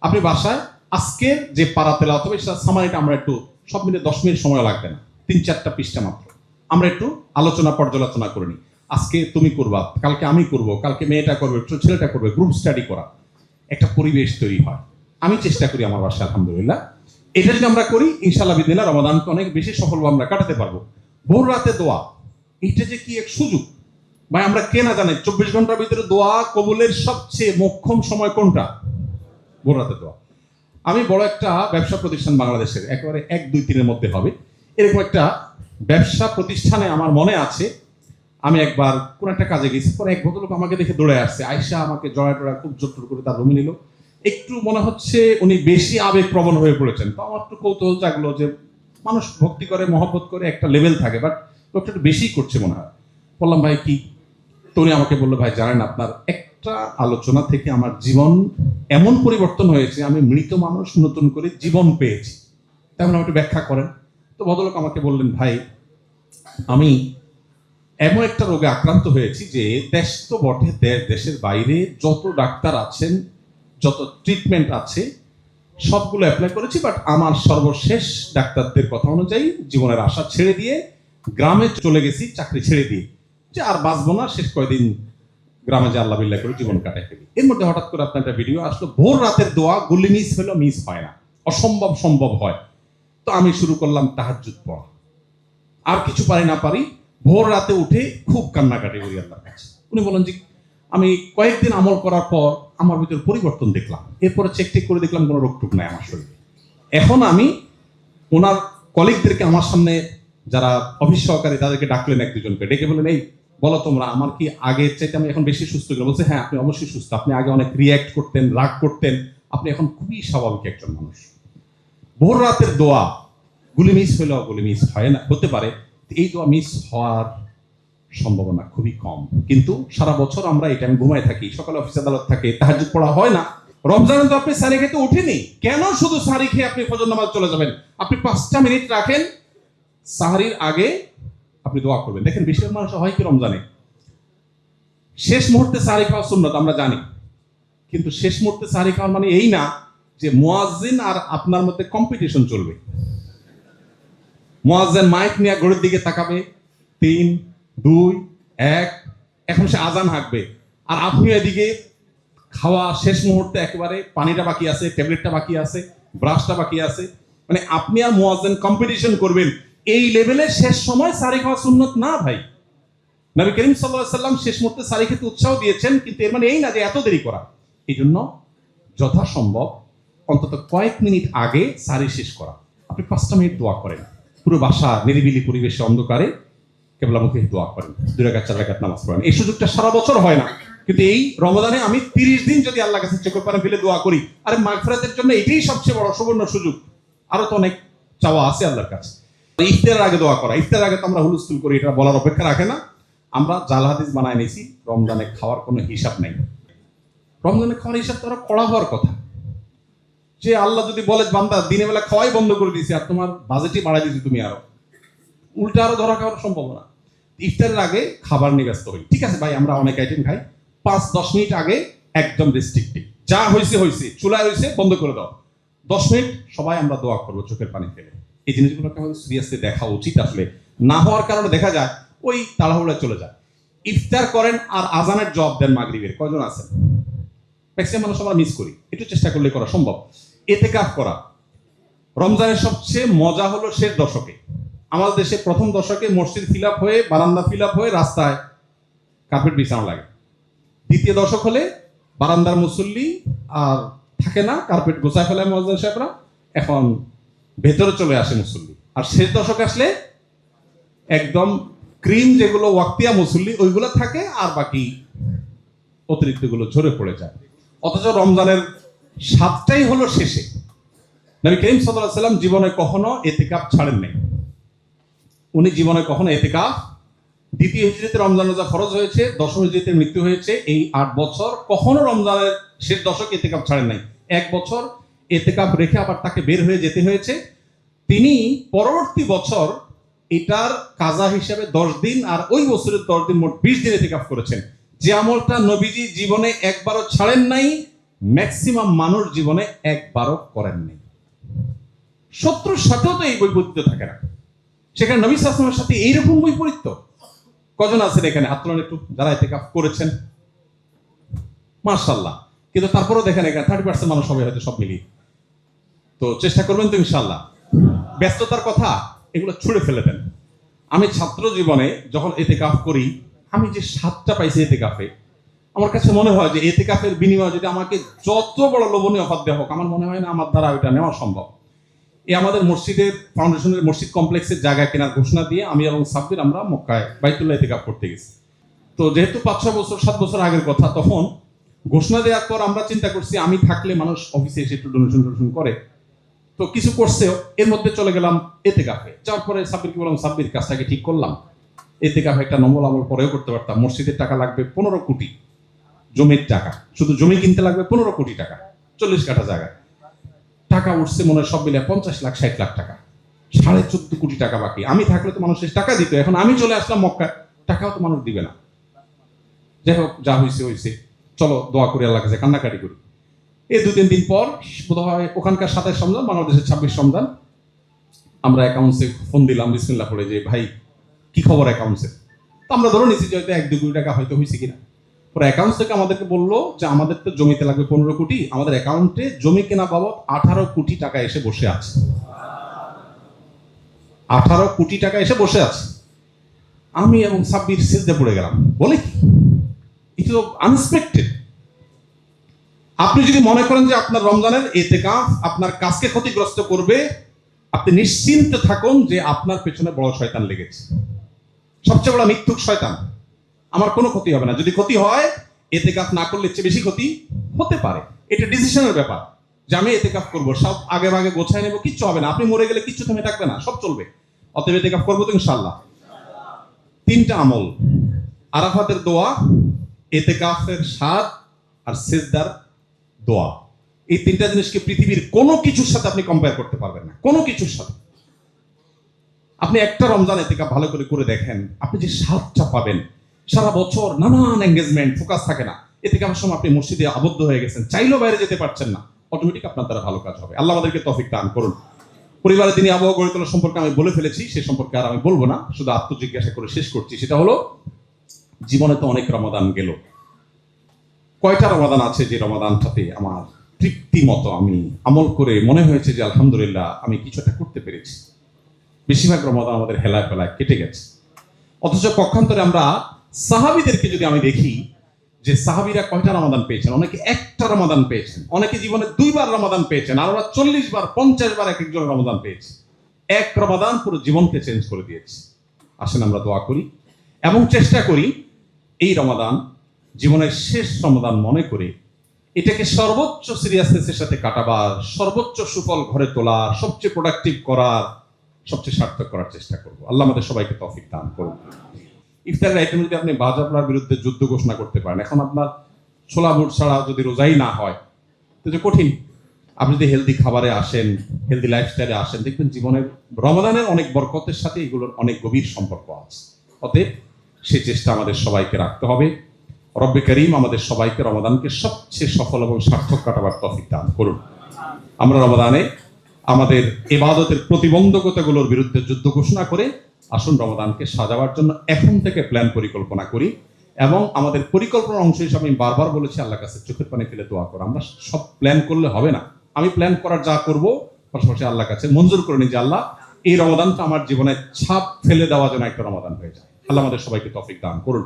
আপনি বাসায় আজকের যে পারা তেলাওয়াত হবে সেটা সামারিটা আমরা একটু সব মিলে 10 মিনিট সময় লাগবে না, 3-4টা পৃষ্ঠা মাত্র আমরা একটু আলোচনা পর্যালোচনা করে নিই। আজকে তুমি করবা, কালকে আমি করব, কালকে মেয়েটা করবে, ছেলেটা করবে, গ্রুপ স্টাডি করা, একটা পরিবেশ তৈরি হয়। আমি চেষ্টা করি আমার বাসায় আলহামদুলিল্লাহ। এটা যদি আমরা করি ইনশাআল্লাহ বিদিনা রমাদানকে অনেক বেশি সফল আমরা কাটাতে পারবো। ভোর রাতে দোয়া, এটা যে কি এক সুযোগ ভাই, আমরা কে না জানি 24 ঘন্টার ভিতরে দোয়া কবুলের সবচেয়ে মোক্ষম সময় কোনটা? ভোর রাতে দোয়া। আমি বড় একটা ব্যবসা প্রতিষ্ঠান বাংলাদেশের একেবারে 1-2-3-এর মধ্যে হবে এরকম একটা ব্যবসা প্রতিষ্ঠানে আমার মনে আছে, আমি একবার কোন একটা কাজে গেছি, পরে এক ভদ্রলোক আমাকে দেখে দৌড়ে আসছে, আয়সা আমাকে জড়ায় টড়ায় খুব জোর করে তার রুমে নিল। একটু মনে হচ্ছে উনি বেশি আবেগপ্রবণ হয়ে পড়েছেন। তো আমার একটু কৌতূহল জাগলো যে মানুষ ভক্তি করে মহব্বত করে একটা লেভেল থাকে, বাট লোকটা একটু বেশি করছে মনে হয়। বললাম ভাই কি? তো উনি আমাকে বললো ভাই জানেন আপনার একটা আলোচনা থেকে আমার জীবন এমন পরিবর্তন হয়েছে, আমি মৃত মানুষ নতুন করে জীবন পেয়েছি। তেমন একটু ব্যাখ্যা করেন। তো ভদ্রলোক আমাকে বললেন ভাই আমি এমন একটা রোগে আক্রান্ত হয়েছি যে দেশ তো বটে, দেশের বাইরে যত ডাক্তার আছেন, যত ট্রিটমেন্ট আছে সবগুলো অ্যাপ্লাই করেছি, বাট আমার সর্বশেষ ডাক্তারদের কথা অনুযায়ী জীবনের আশা ছেড়ে দিয়ে গ্রামে চলে গেছি চাকরি ছেড়ে দিয়ে, যে আর বাঁচবো না, শেষ কয়েকদিন গ্রামে যে আল্লাহ বিল্লাহ করে জীবন কাটাই ফেলি। এর মধ্যে হঠাৎ করে আপনার একটা ভিডিও আসলো, ভোর রাতের দোয়া গুলি মিস হলো, মিস হয় না, অসম্ভব সম্ভব হয়। তো আমি শুরু করলাম তাহাজ্জুদ পড়া, আর কিছু পারি না পারি ভোর রাতে উঠে খুব কান্নাকাটি করি আল্লাহর কাছে। উনি বলেন যে আমি কয়েকদিন আমল করার পর আমার ভিতর পরিবর্তন দেখলাম, এরপরে চেক টেক করে দেখলাম কোনো রোগটুক নাই আমার শরীরে। এখন আমি ওনার কলিগদেরকে আমার সামনে যারা অফিস সহকারী তাদেরকে ডাকলেন, 1-2জনকে ডেকে বললেন এই বলো তোমরা আমার কি আগের চাইতে আমি এখন বেশি সুস্থ গেলাম? বলছে হ্যাঁ আপনি অবশ্যই সুস্থ, আপনি আগে অনেক রিয়্যাক্ট করতেন, রাগ করতেন, আপনি এখন খুবই স্বাভাবিক একজন মানুষ। ভোর রাতের দোয়া গুলি মিস হলেও গুলি মিস হয় না, হতে পারে এই দোয়া মিস হওয়ার সম্ভাবনা খুবই কম, কিন্তু সারা বছর আমরা এই টাইম ঘুমায় থাকি, সকালে অফিস আদালত থাকে, তাহাজ্জুদ পড়া হয় না। রমজানে তো আপনি সারি খেতে উঠেনি, কেন শুধু সারি খেয়ে আপনি ফজর নামাজ চলে যাবেন? আপনি 5টা মিনিট রাখেন, সাহারির আগে আপনি দোয়া করবেন। দেখেন বেশিরভাগ মানুষ হয় কি রমজানে শেষ মুহূর্তে সাহারি খাওয়া সুন্নত আমরা জানি, কিন্তু শেষ মুহূর্তে সাহারি খাওয়ার মানে এই না যে মুয়াজ্জিন আর আপনার মধ্যে কম্পিটিশন চলবে। মুয়াজ্জিন মাইক নিয়ে ঘড়ির দিকে তাকাবে, 3, 2, 1, এখন সে আজান হাঁকবে, আর আপনি এদিকে খাওয়া শেষ মুহূর্তে একেবারে পানিটা বাকি আছে, ট্যাবলেটটা বাকি আছে, ব্রাশটা বাকি আছে, মানে আপনি আর মুয়াজ্জিন কম্পিটিশন করবেন। এই লেভেলে শেষ সময় সাহারি খাওয়া সুন্নত না ভাই। নবী করিম সাল্লাল্লাহু আলাইহি ওয়াসাল্লাম শেষ মুহূর্তে সাহারি খেতে উৎসাহ দিয়েছেন, কিন্তু এর মানে এই না যে এত দেরি করা। এই জন্য যথাসম্ভব অন্তত কয়েক মিনিট আগে সাহারি শেষ করা। আপনি 5টা মিনিট দোয়া করেন, পুরো বাসা নিরিবিলি পরিবেশে অন্ধকারে কেবলামুখী দোয়া করেন, 2 রাকাত 4 রাকাত নামাজ পড়েন। এই সুযোগটা সারা বছর হয় না, কিন্তু এই রমজানে আমি 30 দিন যদি আল্লাহর কাছে চোখের পানি ফেলে দোয়া করি, আরে মাগফিরাতের জন্য এটাই সবচেয়ে বড় সুবর্ণ সুযোগ। আরো তো অনেক চাওয়া আছে আল্লাহর কাছে। ইফতারের আগে দোয়া করা, ইফতারের আগে তো আমরা হুলস্থুল করি, এটা বলার অপেক্ষা রাখে না। আমরা জাল হাদিস বানায় নিয়েছি, রমজানে খাওয়ার কোনো হিসাব নেই। রমজানে খাওয়ার হিসাব তো আরো কড়া হওয়ার কথা, যে আল্লাহ যদি বলে বান্দা দিনের বেলা খাওয়াই বন্ধ করে দিয়েছে আর তোমার বাজেটই বাড়াই দিয়েছি, তুমি আরো উল্টা আরো ধরা খাওয়ার সম্ভাবনা। ইফতারের আগে খাবার নিয়ে ব্যস্ত হই, ঠিক আছে ভাই আমরা অনেক আইটেম খাই, 5-10 মিনিট আগে একদম রেস্ট্রিক্টিভ, যা হয়েছে হয়েছে, চুলায় হয়েছে বন্ধ করে দাও, 10 মিনিট সবাই আমরা দোয়া করবো চোখের পানি ফেলে। এই জিনিসগুলোকে আমাদের সিরিয়াসলি দেখা উচিত। আসলে না হওয়ার কারণে দেখা যায় ওই তাড়াহুড়া চলে যায়। ইফতার করেন আর আজানের জবাব দেন মাগরিবের, কয়জন আছেন? ম্যাক্সিমাম মানুষ আমরা মিস করি, একটু চেষ্টা করলে করা সম্ভব। ইতিকাফ করা, রমজানের সবচেয়ে মজা হলো শেষ দশকে। আমাদের দেশে প্রথম দশকে মসজিদ ফিল আপ হয়ে, বারান্দা ফিল আপ হয়ে রাস্তায় কার্পেট বিছানো লাগে। দ্বিতীয় দশক হলে বারান্দার মুসল্লি আর থাকে না, কার্পেট গোছায় ফেলে মুয়াজ্জিন সাহেবরা, এখন ভেতরে চলে আসে মুসল্লি। আর শেষ দশক আসলে একদম ক্রিম যেগুলো ওয়াক্তিয়া মুসল্লি ওইগুলো থাকে, আর বাকি অতিরিক্ত গুলো ঝরে পড়ে যায়। অথচ রমজানের স্বাদটাই হলো শেষে। নবী করিম সাল্লাল্লাহু আলাইহি ওয়াসাল্লাম জীবনে কখনো ইতিকাফ ছাড়েন নাই, উনি জীবনে কখনো ইতিকাফ দ্বিতীয় হিজরিতে রমজান রোজা ফরজ হয়েছে, দশম হিজরিতে মৃত্যু হয়েছে। এই 8 বছর কখনো রমজানের শেষ দশক এতেকাফ ছাড়েন নাই। 1 বছর এতেকাফ রেখে আবার তাকে বের হয়ে যেতে হয়েছে। তিনি পরবর্তী বছর এটার কাজা হিসেবে 10 দিন, আর ওই বছরের 10 দিন, মোট 20 দিন এতেকাফ করেছেন। যে আমলটা নবীজি জীবনে একবারও ছাড়েন নাই, ম্যাক্সিমাম মানুষ জীবনে একবারও করেন নাই। শত্রুর সাথেও তো এই বৈপরীত্য থাকে না, সেখানে নবী সাল্লাল্লাহু আলাইহি ওয়াসাল্লামের সাথে এইরকম বৈপরীত্য। কজন আছেন এখানে হাত তোলেন একটু যারা ইতিকাফ করেছেন? মাশাআল্লাহ। কিন্তু তারপরেও দেখেন এখানে 30% মানুষ হবে হয়তো সব মিলিয়ে। তো চেষ্টা করবেন তো ইনশাআল্লাহ। ব্যস্ততার কথা এগুলো ছুড়ে ফেলে দেন। আমি ছাত্র জীবনে যখন ইতিকাফ করি, আমি যে স্বাদটা পাইছি ইতিকাফে, আমার কাছে মনে হয় যে ইতিকাফের বিনিময়ে যদি আমাকে যত বড় লোভনীয় অফার দেওয়া হোক, আমার মনে হয় না আমার দ্বারা ওইটা নেওয়া সম্ভব। এই আমাদের মসজিদের ফাউন্ডেশনের মসজিদ কমপ্লেক্সের জায়গা কেনার ঘোষণা দিয়ে আমি এবং সাব্বির আমরা মক্কায় বাইতুল্লাহ ইতিকাফ করতে গেছি। তো যেহেতু 5-6 বছর 7 বছর আগের কথা, তখন ঘোষণা দেওয়ার পর আমরা চিন্তা করছি আমি থাকলে মানুষ অফিসে এসে একটু ডোনেশন করে, তো কিছু করছে। এর মধ্যে চলে গেলাম ইতিকাফে। যাওয়ার পরে সাব্বিরকে বললাম, সাব্বির কাজটাকে ঠিক করলাম, ইতিকাফে একটা নম্বর আমল পরেও করতে পারতাম। মসজিদের টাকা লাগবে 15 কোটি, জমির টাকা, শুধু জমি কিনতে লাগবে 15 কোটি টাকা, 40 কাঠা জায়গা। টাকা উঠছে মনে হয় সব মিলে 50 লাখ 60 লাখ টাকা, 14.5 কোটি টাকা বাকি। আমি থাকলে তো মানুষের টাকা দিত, এখন আমি চলে আসলাম মক্কা, টাকাও তো মানুষ দিবে না। যাই হোক, যা হয়েছে হয়েছে, চলো দোয়া করি, আল্লাহ কাছে কান্নাকাটি করি। এই 2-3 দিন পর বোধ হয় ওখানকার 27 রমজান, বাংলাদেশের 26 রমজান, আমরা অ্যাকাউন্টসে ফোন দিলাম বিসমিল্লাহ পড়ে, যে ভাই কি খবর অ্যাকাউন্টসে। তো আমরা ধরে নিচ্ছি যে হয়তো 1-2 কোটি টাকা হয়তো হয়েছে কিনা। পরে অ্যাকাউন্টস থেকে আমাদেরকে বললো যে আমাদের তো জমিতে লাগবে 15 কোটি, আমাদের অ্যাকাউন্টে জমি কেনা বাবদ 18 কোটি টাকা এসে বসে আছে। 18 কোটি টাকা এসে বসে আছে। আমি এবং সাব্বির সিজদে পড়ে গেলাম, বলে কি ইট ইজ আনএক্সপেক্টেড। আপনি যদি মনে করেন যে আপনার রমজানের ইতিকাফ আপনার কাজকে ক্ষতিগ্রস্ত করবে, আপনি নিশ্চিন্ত থাকুন যে আপনার পেছনে বড় শয়তান লেগেছে, সবচেয়ে বড় মিথ্যুক শয়তান। আমার কোনো ক্ষতি হবে না। যদি ক্ষতি হয়, ইতিকাফ না করলে চেয়ে বেশি ক্ষতি হতে পারে। এটা ডিসিশনের ব্যাপার যে আমি ইতিকাফ করবো, সব আগে ভাগে গোছায় নেবো, কিচ্ছু হবে না। আপনি মরে গেলে কিচ্ছু থেমে থাকবে না, সব চলবে। অতএব ইতিকাফ করবো তো ইনশাআল্লাহ। 3টা আমল, আরাফাতের দোয়া, ইতিকাফের স্বাদ, আর সিজদার দোয়া। এই 3টা জিনিসকে পৃথিবীর কোনো কিছুর সাথে আপনি কম্পেয়ার করতে পারবেন না, কোনো কিছুর সাথে। আপনি একটা রমজান ইতিকাফ ভালো করে করে দেখেন, আপনি যে স্বাদটা পাবেন। সারা বছর নানান এঙ্গেজমেন্ট, ফোকাস থাকে না। ইতিকাফের সময় আপনি মসজিদে আবদ্ধ হয়ে গেছেন, চাইলেও বাইরে যেতে পারছেন না, অটোমেটিক আপনার দ্বারা ভালো কাজ হবে। আল্লাহ আমাদেরকে তৌফিক দান করুন। পরিবারে তিনি আবহাওয়া গড়ে তোলা সম্পর্কে আমি বলে ফেলেছি, সে সম্পর্কে আর আমি বলবো না, শুধু আত্মজিজ্ঞাসা করে শেষ করছি। সেটা হলো, জীবনে তো অনেক রমাদান গেল, কয়টা রমাদান আছে যে রমাদানটাতে আমার তৃপ্তি মতো আমি আমল করে মনে হয়েছে যে আলহামদুলিল্লাহ আমি কিছু একটা করতে পেরেছি? বেশিরভাগ রমাদান আমাদের হেলায় ফেলায় কেটে গেছে। অথচ পক্ষান্তরে আমরা সাহাবীদেরকে যদি আমি দেখি, যে সাহাবীরা কয়টা রমাদান পেয়েছেন, অনেকে একটা রমাদান পেয়েছেন, অনেকে জীবনে 2 বার রমাদান পেয়েছেন, আর ওরা 40 বার 50 বার এক একজন রমাদান পেয়েছে। এক রমাদান পুরো জীবনকে চেঞ্জ করে দিয়েছে। আসেন আমরা দোয়া করি এবং চেষ্টা করি এই রমাদান জীবনের শেষ রমাদান মনে করে এটাকে সর্বোচ্চ সিরিয়াসনেসের সাথে কাটাবার, সর্বোচ্চ সুফল ঘরে তোলার, সবচেয়ে প্রোডাক্টিভ করার, সবচেয়ে সার্থক করার চেষ্টা করব। আল্লাহ আমাদের সবাইকে তৌফিক দান করুন। ইফতারের আইটেম যদি আপনি বাজাবলার বিরুদ্ধে যুদ্ধ ঘোষণা করতে পারেন, এখন আপনার ছোলা বুট ছাড়া যদি রোজাই না হয়, তো যে কঠিন। আপনি যদি হেলদি খাবারে আসেন, হেলদি লাইফস্টাইলে আসেন, দেখবেন জীবনের রমাদানের অনেক বরকতের সাথে এগুলোর অনেক গভীর সম্পর্ক আছে। অতএব সেই চেষ্টা আমাদের সবাইকে রাখতে হবে। রব্বে করিম আমাদের সবাইকে রমাদানকে সবচেয়ে সফল এবং সার্থক কাটাবার তৌফিক দান করুন। আমরা রমাদানে আমাদের ইবাদতের প্রতিবন্ধকতাগুলোর বিরুদ্ধে যুদ্ধ ঘোষণা করে আসুন রমাদানকে সাজাবার জন্য এখন থেকে প্ল্যান পরিকল্পনা করি। এবং আমাদের পরিকল্পনার অংশ হিসেবে আমি বারবার বলেছি, আল্লাহর কাছে চোখের পানি ফেলে দোয়া করো। আমরা সব প্ল্যান করলে হবে না, আমি প্ল্যান করার যা করব পাশাপাশি আল্লাহর কাছে মঞ্জুর করে নিই যে আল্লাহ এই রমাদানটা আমার জীবনে ছাপ ফেলে দেওয়া যেন একটা রমাদান হয়ে যায়। আল্লাহ আমাদের সবাইকে তৌফিক দান করুন।